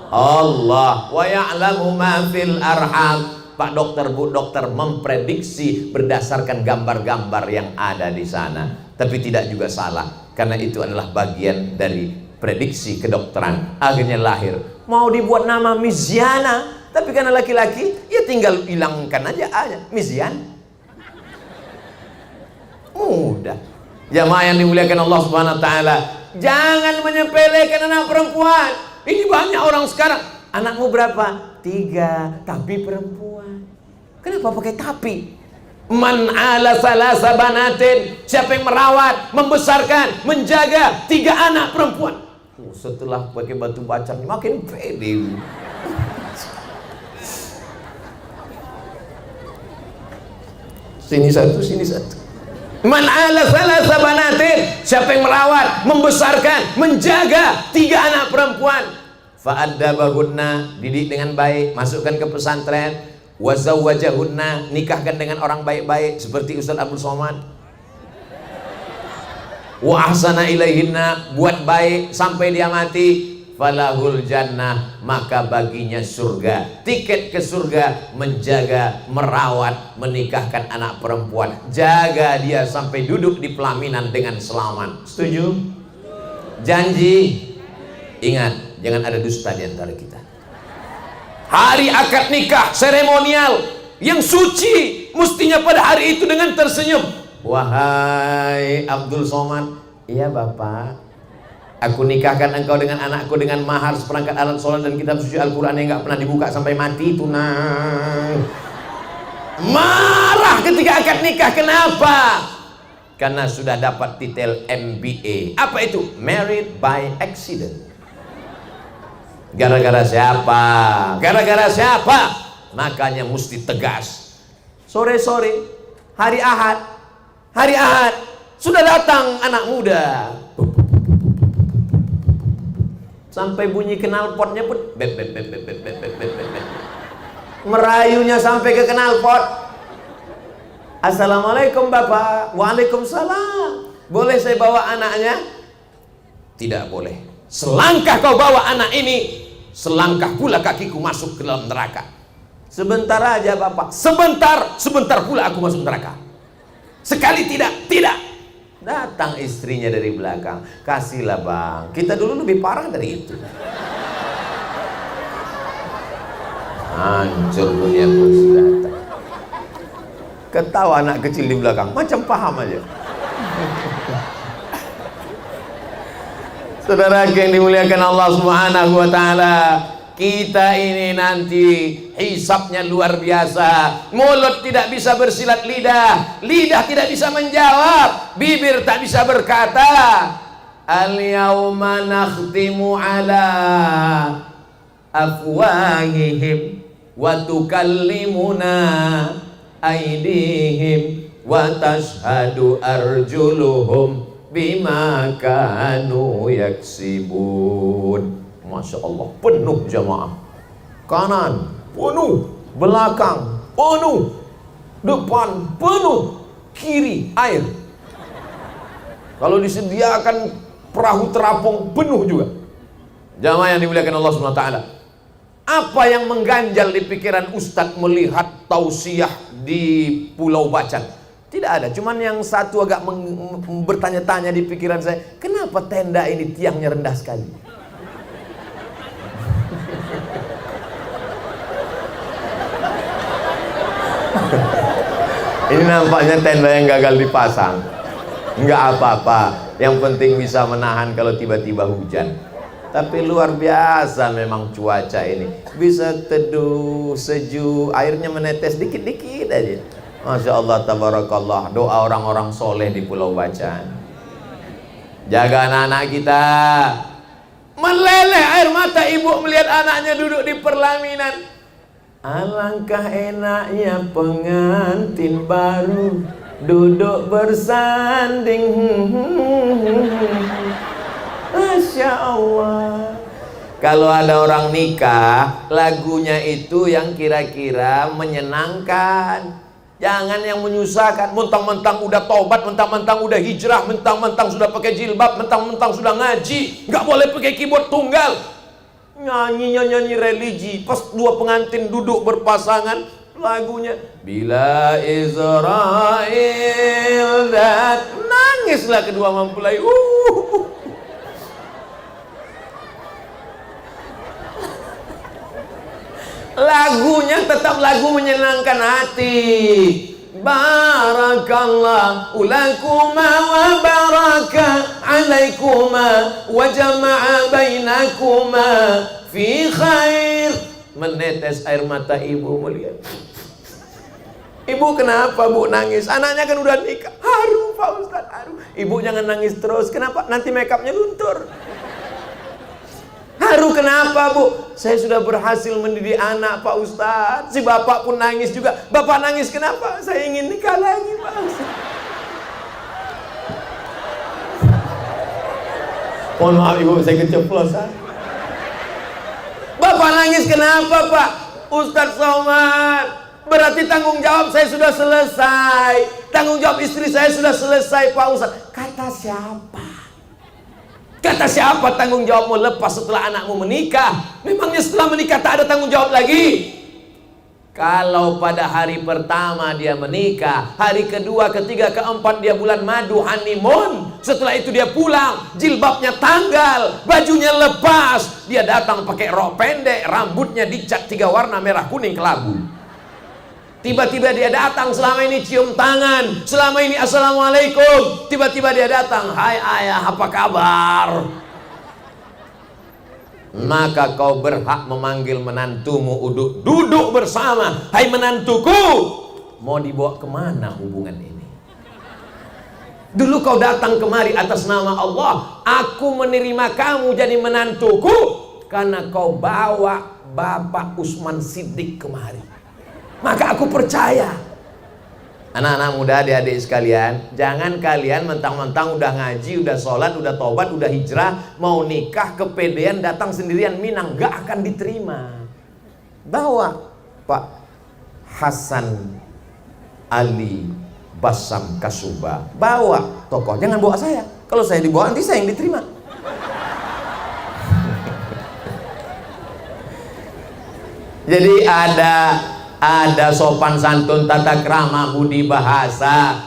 Allah. Wa ya'lamu ma fil arham. Pak dokter, Bu dokter memprediksi berdasarkan gambar-gambar yang ada di sana. Tapi tidak juga salah, karena itu adalah bagian dari prediksi kedokteran. Akhirnya lahir, mau dibuat nama Miziana, tapi karena laki-laki ya tinggal hilangkan aja Mizian. Mudah. Jamaah yang dimuliakan Allah Subhanahu wa taala, jangan menyepelekan anak perempuan. Ini banyak orang sekarang, anakmu berapa? 3, tapi perempuan. Kenapa pakai tapi? Man ala salasa banatin, siapa yang merawat, membesarkan, menjaga 3 anak perempuan. Setelah pakai batu bacang makin pede. Sini satu, sini satu. Man ala salasa banatin, siapa yang merawat, membesarkan, menjaga 3 anak perempuan. Fa'addabahunna, didik dengan baik, masukkan ke pesantren. Wa zawwajahunna, nikahkan dengan orang baik-baik seperti Ustaz Abdul Somad. Wa ahsana ilaihinna, buat baik sampai dia mati. Falahul jannah, maka baginya surga. Tiket ke surga, menjaga, merawat, menikahkan anak perempuan. Jaga dia sampai duduk di pelaminan dengan selamat. Setuju? Janji? Ingat, jangan ada dusta di antara kita. Hari akad nikah seremonial yang suci, mestinya pada hari itu dengan tersenyum. Wahai Abdul Somad, Iya Bapak, aku nikahkan engkau dengan anakku dengan mahar seperangkat alat sholat dan kitab suci Al-Quran yang gak pernah dibuka sampai mati. Tunang marah ketika akad nikah. Kenapa? Karena sudah dapat titel MBA. Apa itu? Married by accident. Gara-gara siapa? Gara-gara siapa? Makanya mesti tegas. Sore-sore hari Ahad sudah datang anak muda, sampai bunyi knalpotnya pun merayunya sampai ke knalpot. Assalamualaikum Bapak. Waalaikumsalam. Boleh saya bawa anaknya? Tidak boleh. Selangkah kau bawa anak ini, selangkah pula kakiku masuk ke dalam neraka. Sebentar aja Bapak. Sebentar pula aku masuk neraka. Sekali tidak. Datang istrinya dari belakang. Kasihlah Bang, kita dulu lebih parah dari itu. Hancur dunia persilatan. Ketawa anak kecil di belakang, macam paham aja. Saudara yang dimuliakan Allah Subhanahu wa taala, kita ini nanti hisabnya luar biasa. Mulut tidak bisa bersilat lidah, lidah tidak bisa menjawab, bibir tak bisa berkata. Al-yauma nakhtimu ala afwahihim wa tukallimuna aydihim wa tashhadu arjuluhum bima kanu yaksibun. Masya Allah, penuh jamaah. Kanan penuh, belakang penuh, depan penuh, kiri air. Kalau disediakan perahu terapung penuh juga. Jamaah yang dimuliakan Allah SWT, apa yang mengganjal di pikiran Ustadz melihat tausiah di Pulau Bacan? Tidak ada, cuman yang satu agak bertanya-tanya di pikiran saya, kenapa tenda ini tiangnya rendah sekali? Ini nampaknya tenda yang gagal dipasang. Enggak apa-apa, yang penting bisa menahan kalau tiba-tiba hujan. Tapi luar biasa memang cuaca ini. Bisa teduh, sejuk, airnya menetes dikit-dikit aja. Masya Allah, tabarakallah. Doa orang-orang soleh di Pulau Bacan. Jaga anak-anak kita. Meleleh air mata ibu melihat anaknya duduk di perlaminan. Alangkah enaknya pengantin baru duduk bersanding. Masya Allah. Kalau ada orang nikah, lagunya itu yang kira-kira menyenangkan. Jangan yang menyusahkan. Mentang-mentang udah tobat, mentang-mentang udah hijrah, mentang-mentang sudah pakai jilbab, mentang-mentang sudah ngaji, nggak boleh pakai keyboard tunggal. Nyanyi religi. Pas dua pengantin duduk berpasangan, lagunya Bila Israel dat, nangislah kedua mempelai. Lagunya tetap lagu menyenangkan hati. Barakallahu lakuma wa baraka alaikuma wa jama'a bainakuma fi khair. Menetes air mata ibu melihat. Ibu kenapa Bu nangis? Anaknya kan udah nikah. Haru Pak Ustadz, haru. Ibu jangan nangis terus. Kenapa? Nanti makeupnya luntur. Haru kenapa Bu? Saya sudah berhasil mendidik anak Pak Ustadz. Si bapak pun nangis juga. Bapak nangis kenapa? Saya ingin nikah lagi Pak Ustadz. Mohon maaf Ibu, saya keceplosan. Bapak nangis kenapa Pak? Ustadz Somad, berarti tanggung jawab saya sudah selesai. Tanggung jawab istri saya sudah selesai Pak Ustadz. Kata siapa? Kata siapa tanggung jawabmu lepas setelah anakmu menikah? Memangnya setelah menikah tak ada tanggung jawab lagi? Kalau pada hari pertama dia menikah, hari kedua, ketiga, keempat dia bulan madu honeymoon, setelah itu dia pulang, jilbabnya tanggal, bajunya lepas, dia datang pakai rok pendek, rambutnya dicat 3 warna merah kuning kelabu. Tiba-tiba dia datang, selama ini cium tangan, selama ini assalamualaikum. Tiba-tiba dia datang, hai ayah, apa kabar? Maka kau berhak memanggil menantumu duduk bersama. Hai menantuku, mau dibawa kemana hubungan ini? Dulu kau datang kemari atas nama Allah. Aku menerima kamu jadi menantuku karena kau bawa Bapak Usman Siddiq kemari. Maka aku percaya. Anak-anak muda, adik-adik sekalian, jangan kalian mentang-mentang udah ngaji, udah sholat, udah tobat, udah hijrah, mau nikah kepedean datang sendirian Minang, gak akan diterima. Bawa Pak Hasan Ali Basam Kasuba, bawa tokoh, jangan bawa saya. Kalau saya dibawa nanti saya yang diterima. Jadi ada sopan santun, tata krama, budi bahasa.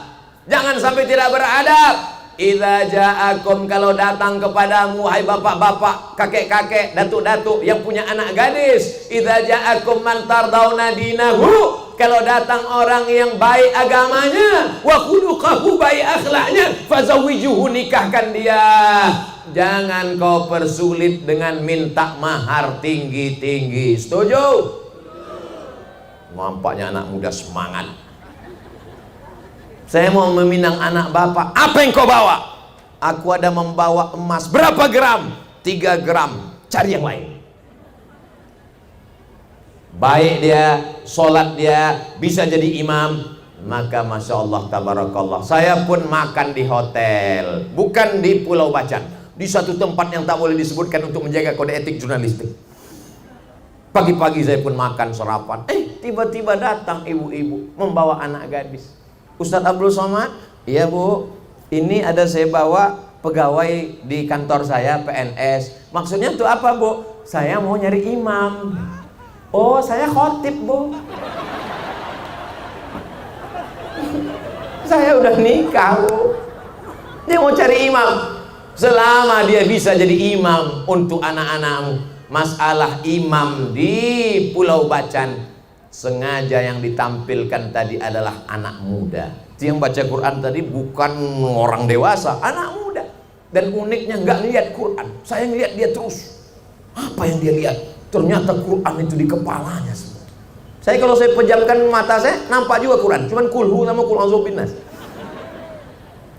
Jangan sampai tidak beradab. Idza ja'akum, kalau datang kepadamu hai bapak-bapak, kakek-kakek, datuk-datuk yang punya anak gadis. Idza ja'akum man tardawna dinahu, kalau datang orang yang baik agamanya, wa khuluquhu, baik akhlaknya, fazawwijuhu, nikahkan dia. Jangan kau persulit dengan minta mahar tinggi-tinggi. Setuju? Nampaknya anak muda semangat. Saya mau meminang anak bapak. Apa yang kau bawa? Aku ada membawa emas. Berapa gram? 3 gram. Cari yang lain. Baik dia, sholat dia, bisa jadi imam, maka masya Allah tabarakallah. Saya pun makan di hotel, bukan di Pulau Bacan, di satu tempat yang tak boleh disebutkan untuk menjaga kode etik jurnalistik. Pagi-pagi saya pun makan sarapan. Tiba-tiba datang ibu-ibu membawa anak gadis. Ustadz Abdul Somad, iya bu, ini ada saya bawa pegawai di kantor saya, PNS. Maksudnya itu apa bu? Saya mau nyari imam. Oh, saya khotib bu. Saya udah nikah bu. Dia mau cari imam. Selama dia bisa jadi imam untuk anak-anakmu. Masalah imam di Pulau Bacan, sengaja yang ditampilkan tadi adalah anak muda. Yang baca Quran tadi bukan orang dewasa, anak muda. Dan uniknya nggak ngeliat Quran, saya ngeliat dia terus. Apa yang dia lihat? Ternyata Quran itu di kepalanya semua. Saya kalau saya pejamkan mata saya, nampak juga Quran, cuman kulhu sama Qul a'udzu binnas.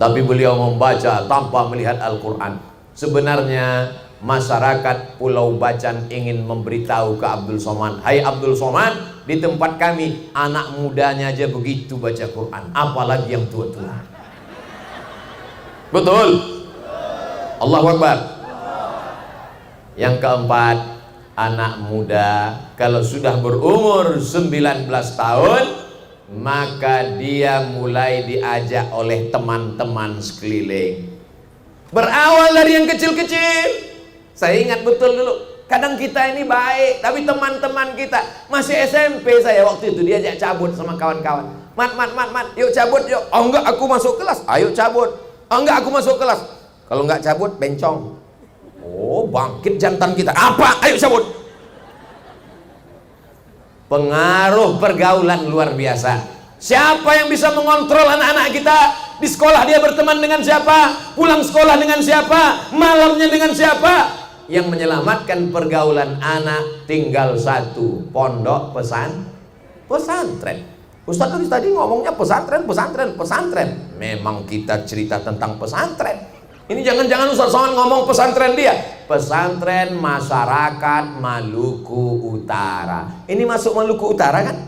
Tapi beliau membaca tanpa melihat Al-Quran. Sebenarnya masyarakat Pulau Bacan ingin memberitahu ke Abdul Somad, hai Abdul Somad, di tempat kami anak mudanya aja begitu baca Quran, apalagi yang tua-tua. Betul? Allahu Akbar. Yang keempat, anak muda kalau sudah berumur 19 tahun, maka dia mulai diajak oleh teman-teman sekeliling. Berawal dari yang kecil-kecil. Saya ingat betul dulu, kadang kita ini baik, tapi teman-teman kita masih SMP, saya waktu itu diajak cabut sama kawan-kawan. Mat, yuk cabut yuk. Oh enggak, aku masuk kelas. Ayo cabut. Oh enggak, aku masuk kelas. Kalau enggak cabut, bencong. Oh, bangkit jantan kita. Apa? Ayo cabut. Pengaruh pergaulan luar biasa. Siapa yang bisa mengontrol anak-anak kita? Di sekolah dia berteman dengan siapa? Pulang sekolah dengan siapa? Malamnya dengan siapa? Yang menyelamatkan pergaulan anak tinggal satu, pondok pesantren. Ustadz tadi ngomongnya pesantren. Memang kita cerita tentang pesantren. Ini jangan-jangan Ustadz Somad ngomong pesantren dia. Pesantren masyarakat Maluku Utara. Ini masuk Maluku Utara kan?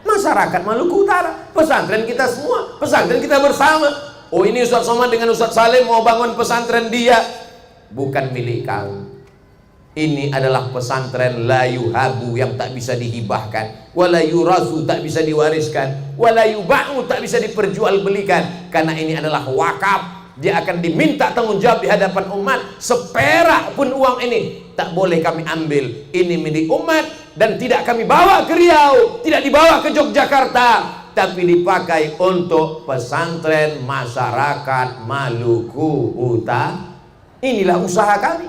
Masyarakat Maluku Utara. Pesantren kita semua, pesantren kita bersama. Oh, ini Ustadz Somad dengan Ustadz Salim mau bangun pesantren dia. Bukan milik kamu. Ini adalah pesantren la yuhabu, yang tak bisa dihibahkan, wala yurasu, tak bisa diwariskan, wala yuba'u, tak bisa diperjualbelikan, karena ini adalah wakaf. Dia akan diminta tanggung jawab di hadapan umat. Seperak pun uang ini tak boleh kami ambil. Ini milik umat dan tidak kami bawa ke Riau, tidak dibawa ke Yogyakarta, tapi dipakai untuk pesantren masyarakat Maluku Utara. Inilah usaha kami.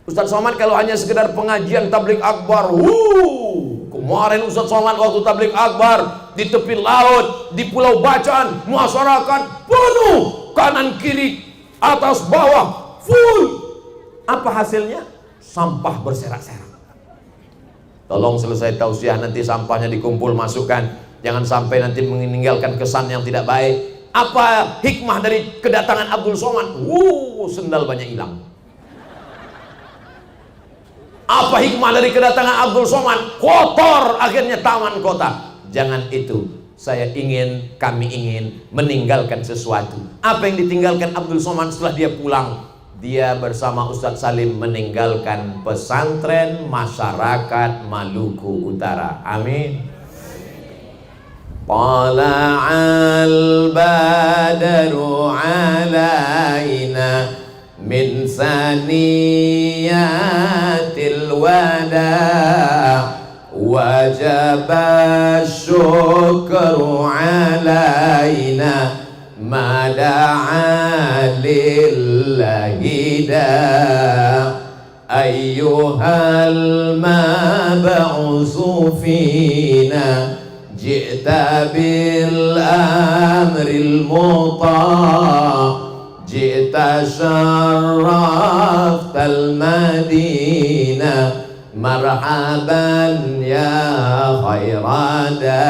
Ustadz Somad kalau hanya sekedar pengajian tabligh akbar, Kemarin Ustaz Somad waktu tabligh akbar di tepi laut, di Pulau Bacan, masyarakat penuh, kanan kiri, atas bawah, full. Apa hasilnya? Sampah berserak-serak. Tolong selesai tausiah nanti sampahnya dikumpul, masukkan. Jangan sampai nanti meninggalkan kesan yang tidak baik. Apa hikmah dari kedatangan Abdul Somad? Sendal banyak hilang. Apa hikmah dari kedatangan Abdul Somad? Kotor akhirnya taman kota. Jangan itu. Kami ingin meninggalkan sesuatu. Apa yang ditinggalkan Abdul Somad setelah dia pulang? Dia bersama Ustadz Salim meninggalkan pesantren masyarakat Maluku Utara. Amin. Tala'al badru alaina min saniyatil wada' wajaba syukru alaina ma da'a lillahi da' ayyuhal mab'usu fina ji'ta bil amril muta' ji'ta syarraftal madinah marhaban ya khairada.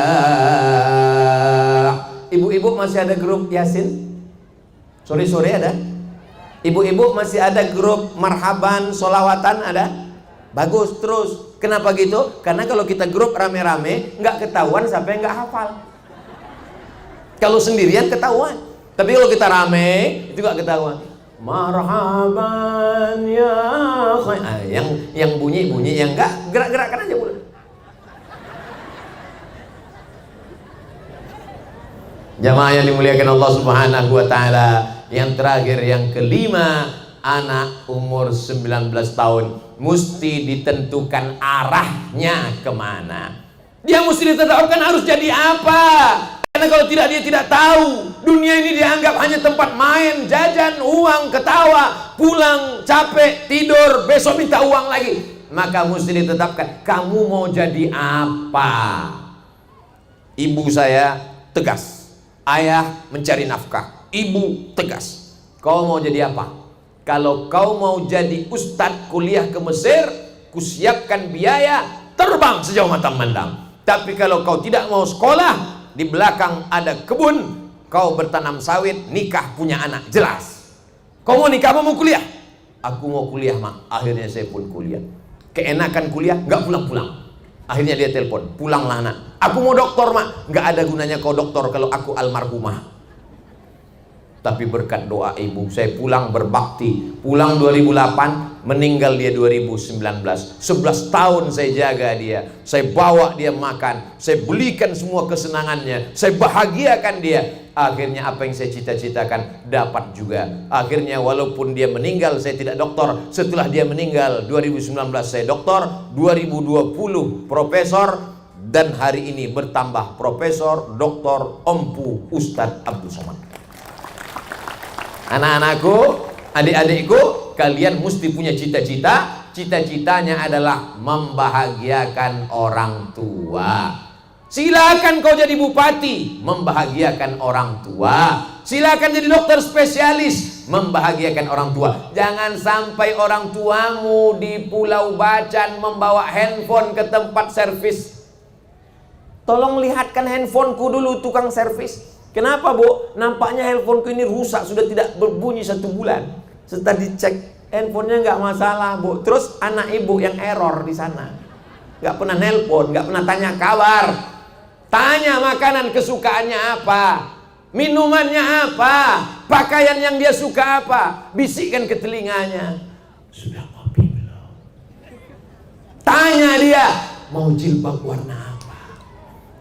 Ibu-ibu masih ada grup Yasin? Sore-sore ada? Ibu-ibu masih ada grup marhaban solawatan ada? Bagus terus. Kenapa gitu? Karena kalau kita grup rame-rame nggak ketahuan siapa yang nggak hafal. Kalau sendirian ketahuan. Tapi kalau kita rame itu nggak ketahuan. Marhaban ya khair. Yang bunyi yang enggak gerak-gerakkan aja boleh. Jamaah yang dimuliakan Allah Subhanahu wa taala. Yang terakhir, yang kelima, anak umur 19 tahun mesti ditentukan arahnya kemana. Dia mesti ditetapkan harus jadi apa. Karena kalau tidak, dia tidak tahu. Dunia ini dianggap hanya tempat main, jajan, uang, ketawa, pulang, capek, tidur, besok minta uang lagi. Maka mesti ditetapkan, kamu mau jadi apa? Ibu saya tegas, ayah mencari nafkah. Ibu tegas, kau mau jadi apa? Kalau kau mau jadi ustadz kuliah ke Mesir, kusiapkan biaya, terbang sejauh mata memandang. Tapi kalau kau tidak mau sekolah, di belakang ada kebun, kau bertanam sawit, nikah, punya anak, jelas. Kau mau nikah, mau kuliah? Aku mau kuliah, mak. Akhirnya saya pun kuliah. Keenakan kuliah, nggak pulang-pulang. Akhirnya dia telepon, pulanglah anak. Aku mau doktor, mak. Nggak ada gunanya kau doktor kalau aku almarhumah. Tapi berkat doa ibu, saya pulang berbakti. Pulang 2008, meninggal dia 2019. 11 tahun saya jaga dia. Saya bawa dia makan, saya belikan semua kesenangannya, saya bahagiakan dia. Akhirnya apa yang saya cita-citakan dapat juga. Akhirnya walaupun dia meninggal, saya tidak doktor. Setelah dia meninggal 2019 saya doktor, 2020 profesor, dan hari ini bertambah profesor, doktor, empu, Ustadz Abdul Somad. Anak-anakku, adik-adikku, kalian mesti punya cita-cita. Cita-citanya adalah membahagiakan orang tua. Silakan kau jadi bupati, membahagiakan orang tua. Silakan jadi dokter spesialis, membahagiakan orang tua. Jangan sampai orang tuamu di Pulau Bacan membawa handphone ke tempat servis. Tolong lihatkan handphoneku dulu, tukang servis. Kenapa, Bu? Nampaknya handphoneku ini rusak, sudah tidak berbunyi 1 bulan. Setelah dicek, handphonenya nggak masalah, Bu. Terus anak ibu yang error di sana, nggak pernah nelpon, nggak pernah tanya kabar. Tanya makanan kesukaannya apa, minumannya apa, pakaian yang dia suka apa, bisikkan ke telinganya. Sudah ngopi belum? Tanya dia, mau jilbab warna apa?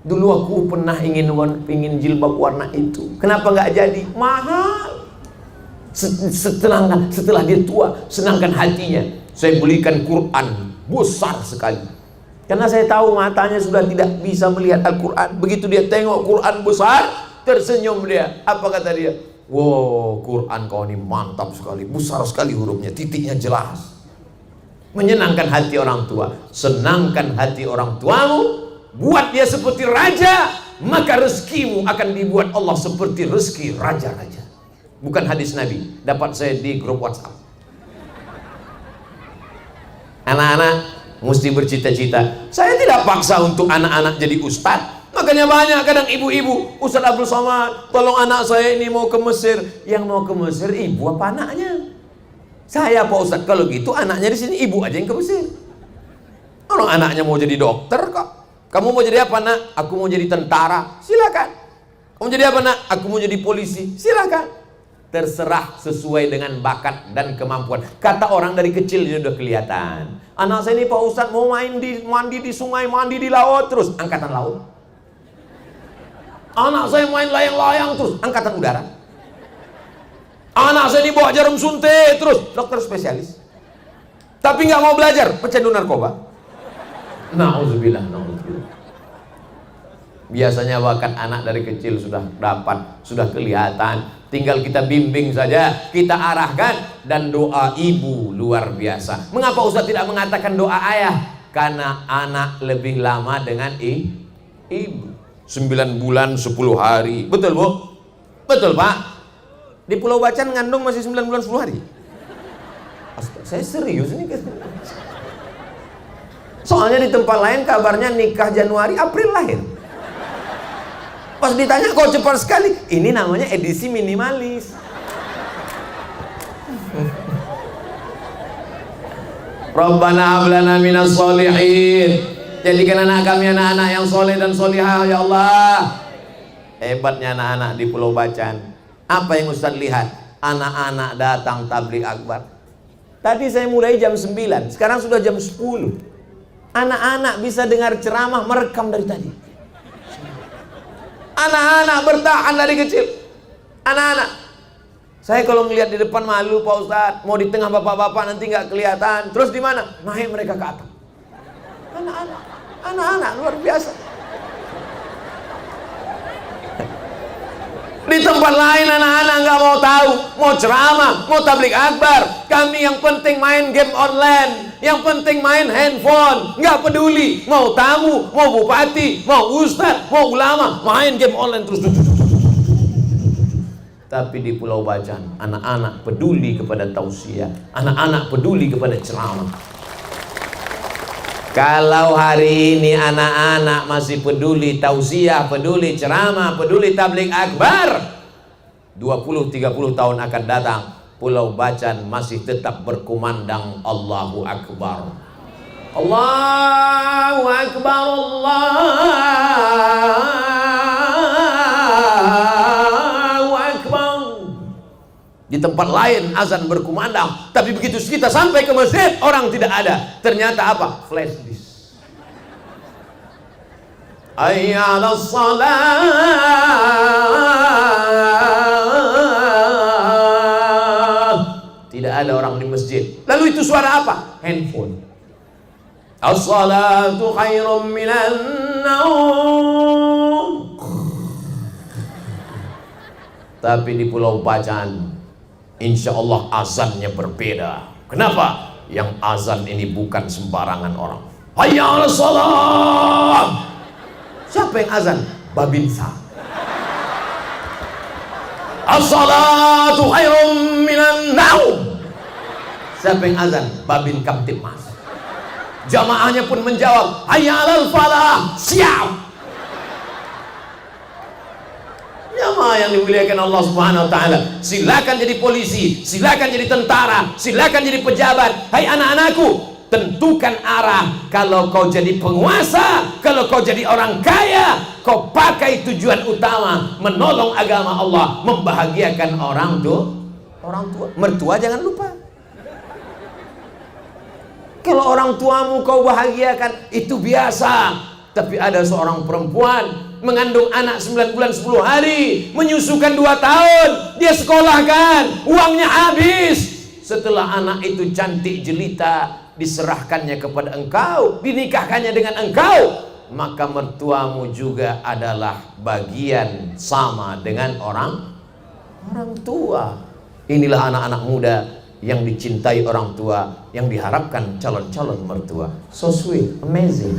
Dulu aku pernah ingin jilbab warna itu. Kenapa nggak jadi? Mahal. Setelah dia tua, senangkan hatinya. Saya belikan Quran besar sekali. Karena saya tahu matanya sudah tidak bisa melihat Al-Quran. Begitu dia tengok Quran besar, tersenyum dia. Apa kata dia? Wow, Quran kau ini mantap sekali, besar sekali hurufnya, titiknya jelas. Menyenangkan hati orang tua. Senangkan hati orang tuamu, buat dia seperti raja, maka rezekimu akan dibuat Allah seperti rezeki raja-raja. Bukan hadis Nabi, dapat saya di grup WhatsApp. Anak-anak mesti bercita-cita. Saya tidak paksa untuk anak-anak jadi ustadz. Makanya banyak kadang ibu-ibu, Ustaz Abdul Somad, tolong anak saya ini mau ke Mesir. Yang mau ke Mesir ibu apa anaknya? Saya Pak Ustadz, kalau gitu anaknya di sini, ibu aja yang ke Mesir. Kalau anaknya mau jadi dokter kok. Kamu mau jadi apa nak? Aku mau jadi tentara. Silakan. Kamu jadi apa nak? Aku mau jadi polisi. Silakan. Terserah sesuai dengan bakat dan kemampuan. Kata orang dari kecil sudah kelihatan. Anak saya ini Pak Ustadz mau mandi di sungai, mandi di laut, terus angkatan laut. Anak saya main layang-layang, terus angkatan udara. Anak saya ini bawa jarum suntik, terus dokter spesialis. Tapi nggak mau belajar, pecandu narkoba. Na'udzubillah, na'udzubillah. Biasanya bakat anak dari kecil sudah dapat, sudah kelihatan. Tinggal kita bimbing saja, kita arahkan. Dan doa ibu luar biasa. Mengapa Ustaz tidak mengatakan doa ayah? Karena anak lebih lama dengan ibu. 9 bulan 10 hari. Betul Bu? Betul Pak? Di Pulau Bacan ngandung masih 9 bulan 10 hari. Astaga, saya serius ini. Soalnya di tempat lain kabarnya nikah Januari, April lahir. Pas ditanya kok cepat sekali, ini namanya edisi minimalis. Rabbana hablana minas sholihin. Jadikan anak kami anak-anak yang soleh dan solihah ya Allah. Hebatnya anak-anak di Pulau Bacan. Apa yang Ustaz lihat? Anak-anak datang tabligh akbar. Tadi saya mulai jam 9, sekarang sudah jam 10. Anak-anak bisa dengar ceramah merekam dari tadi. Anak-anak bertahan dari kecil. Anak-anak. Saya kalau melihat di depan malu Pak Ustadz. Mau di tengah bapak-bapak nanti nggak kelihatan. Terus di mana? Naik mereka ke atas. Anak-anak. Anak-anak luar biasa. Di tempat lain anak-anak nggak mau tahu, mau ceramah, mau tabligh akbar. Kami yang penting main game online, yang penting main handphone, nggak peduli. Mau tamu, mau bupati, mau ustadz, mau ulama, main game online terus. Tapi di Pulau Bacan, anak-anak peduli kepada tausiah, anak-anak peduli kepada ceramah. Kalau hari ini anak-anak masih peduli tausiah, peduli ceramah, peduli tabligh akbar, 20-30 tahun akan datang, Pulau Bacan masih tetap berkumandang Allahu Akbar. Allahu Akbar, Allahu Akbar. Di tempat lain azan berkumandang, tapi begitu kita sampai ke masjid orang tidak ada. Ternyata apa? Flash disk. Hayya 'alas shalah. Tidak ada orang di masjid. Lalu itu suara apa? Handphone. As-salatu khairum minan naum. Tapi di Pulau Bacan insya Allah azannya berbeda. Kenapa? Yang azan ini bukan sembarangan orang. Hayya 'alas shalah. Siapa yang azan? Babinsa. As-salatu khairum minan naum. Siapa yang azan? Babin Kamtibmas. Jamaahnya pun menjawab, hayya 'alal falah. Siap. Jamaah yang dimuliakan Allah Subhanahu wa taala, silakan jadi polisi, silakan jadi tentara, silakan jadi pejabat. Hai anak-anakku, tentukan arah. Kalau kau jadi penguasa, kalau kau jadi orang kaya, kau pakai tujuan utama menolong agama Allah, membahagiakan orang tua. Mertua jangan lupa. Kalau orang tuamu kau bahagiakan, itu biasa. Tapi ada seorang perempuan mengandung anak 9 bulan 10 hari, menyusukan 2 tahun, dia sekolahkan, uangnya habis. Setelah anak itu cantik jelita, diserahkannya kepada engkau, dinikahkannya dengan engkau, maka mertuamu juga adalah bagian sama dengan orang tua. Inilah anak-anak muda yang dicintai orang tua, yang diharapkan calon-calon mertua. So sweet, amazing.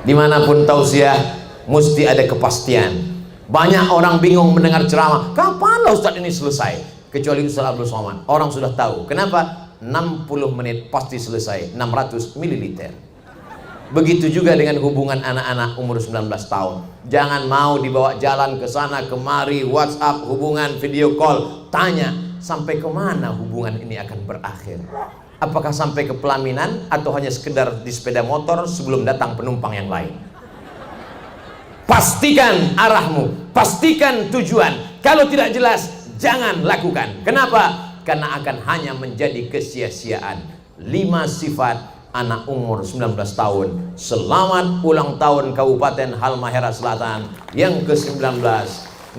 Dimanapun tausiah mesti ada kepastian. Banyak orang bingung mendengar ceramah, kapan Ustadz ini selesai? Kecuali Ustadz Abdul Somad, orang sudah tahu. Kenapa? 60 menit pasti selesai, 600 ml. Begitu juga dengan hubungan anak-anak umur 19 tahun. Jangan mau dibawa jalan ke sana kemari, WhatsApp, hubungan, video call. Tanya, sampai kemana hubungan ini akan berakhir? Apakah sampai ke pelaminan atau hanya sekedar di sepeda motor sebelum datang penumpang yang lain? Pastikan arahmu, pastikan tujuan. Kalau tidak jelas, jangan lakukan. Kenapa? Karena akan hanya menjadi kesia-siaan. 5 sifat anak umur 19 tahun. Selamat ulang tahun Kabupaten Halmahera Selatan yang ke-19.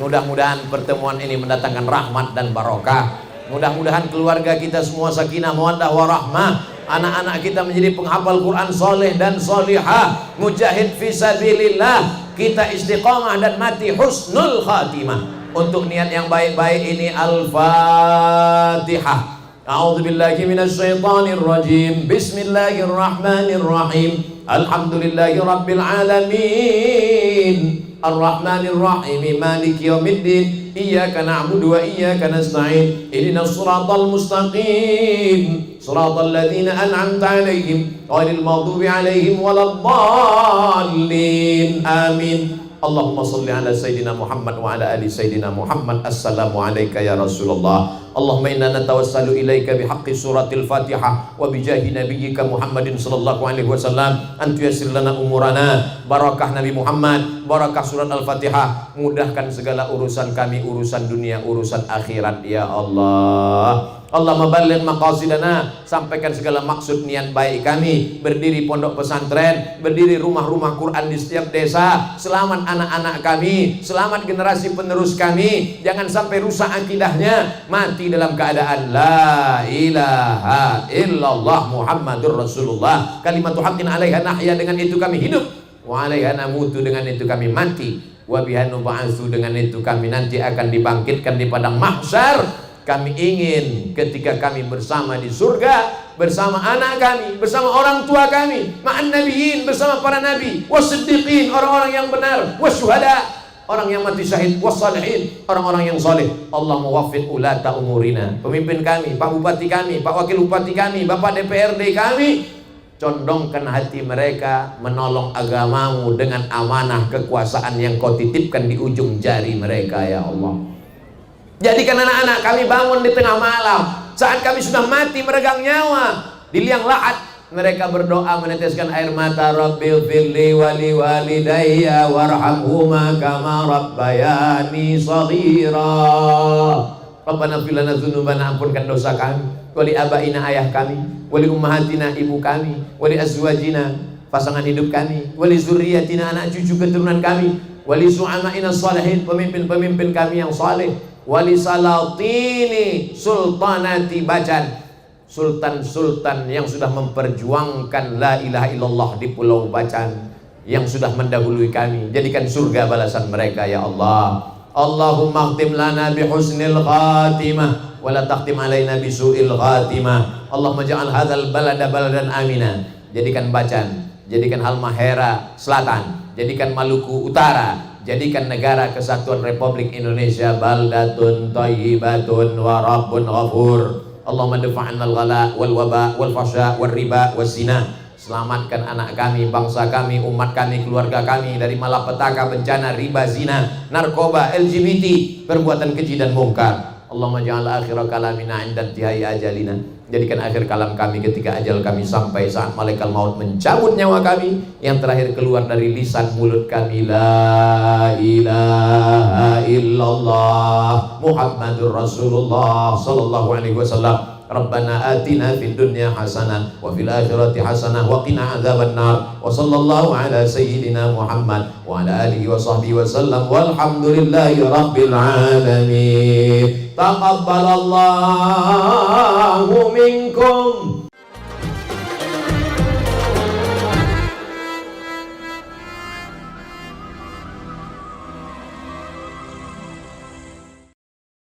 Mudah-mudahan pertemuan ini mendatangkan rahmat dan barokah. Mudah-mudahan keluarga kita semua sakinah mawaddah warahmah. Anak-anak kita menjadi penghafal Quran soleh dan solihah, mujahid fisabilillah. Kita istiqamah dan mati husnul khatimah. Untuk niat yang baik-baik ini Al-Fatihah. A'udzubillahi minasyaitonir rajim. Bismillahirrahmanirrahim. Alhamdulillahi rabbil alamin. Ar-Rahmanir Rahim. Maliki yaumiddin. Iyyaka na'budu wa iyyaka nasta'in. Ihdinas siratal mustaqim. Siratal ladzina an'amta 'alaihim ghairil maghdubi 'alaihim waladdallin. Amin. Allahumma salli ala Sayyidina Muhammad wa ala ali Sayyidina Muhammad. Assalamu alayka ya Rasulullah. Allahumma inna natawassalu ilayka bihaqqi suratil Fatihah wa bijahi nabiyyika Muhammadin sallallahu alaihi wasallam an tuyassir lana umurana. Barakah Nabi Muhammad, barakah surat Al-Fatihah. Mudahkan segala urusan kami, urusan dunia, urusan akhirat ya Allah. Allah maballigh maqasidana, sampaikan segala maksud niat baik kami. Berdiri pondok pesantren, berdiri rumah-rumah Quran di setiap desa. Selamat anak-anak kami, selamat generasi penerus kami. Jangan sampai rusak akidahnya, mati dalam keadaan la ilaha illallah Muhammadur Rasulullah. Kalimatu haqqin 'alaiha nahya, dengan itu kami hidup. Wa 'alaiha namutu, dengan itu kami mati. Wa biha nub'atsu, dengan itu kami nanti akan dibangkitkan di padang mahsyar. Kami ingin ketika kami bersama di surga, bersama anak kami, bersama orang tua kami, ma'an nabiyyin, bersama para nabi, wasiddiqin, orang-orang yang benar, wasyuhada, orang yang mati syahid, wassalihin, orang-orang yang soleh. Allah muwaffiq ulata umurina, pemimpin kami, Pak Bupati kami, Pak Wakil Bupati kami, Bapak DPRD kami, condongkan hati mereka menolong agamamu dengan amanah kekuasaan yang kau titipkan di ujung jari mereka ya Allah. Jadikan anak-anak kami bangun di tengah malam, saat kami sudah mati meregang nyawa, di liang lahat mereka berdoa meneteskan air mata. Rabbil firli wali walidayya warhamhuma kama rabbayani shaghira. Rabbana fir lana dzunubana, ampunkan dosa kami, wali abaina, ayah kami, wali ummahatina, ibu kami, wali azwajina, pasangan hidup kami, wali zurriyatina, anak cucu keturunan kami, wali su'amaina shalihin, pemimpin-pemimpin kami yang saleh, wali salatini sultanati Bacan, sultan-sultan yang sudah memperjuangkan la ilaha illallah di Pulau Bacan, yang sudah mendahului kami. Jadikan surga balasan mereka ya Allah. Allahumma khtim lana bi husnil khatimah wa la takhtim alaina bi su'il khatimah. Allahumma ja'al hadzal balada baladan amina. Jadikan Bacan, jadikan Halmahera Selatan, jadikan Maluku Utara, jadikan negara kesatuan Republik Indonesia baldatun thayyibatun wa rabbun ghafur. Allahumma dafa'anna al-ghala wal waba wal fasha wal riba was zina. Selamatkan anak kami, bangsa kami, umat kami, keluarga kami dari malapetaka, bencana, riba, zina, narkoba, LGBT, perbuatan keji dan mungkar. Allahumma ja'al akhir kalamina 'inda intihai ajalina. Jadikan akhir kalam kami ketika ajal kami sampai, saat malaikat maut mencabut nyawa kami, yang terakhir keluar dari lisan mulut kami la ilaha illallah Muhammadur Rasulullah sallallahu alaihi wasallam. Rabbana atina fid dunya hasanah wa fil akhirati hasanah wa qina adzabannar. Wa sallallahu ala sayyidina Muhammad wa ala alihi wa sahbihi wa sallam. Walhamdulillahi rabbil alamin. Taqabbalallahu minkum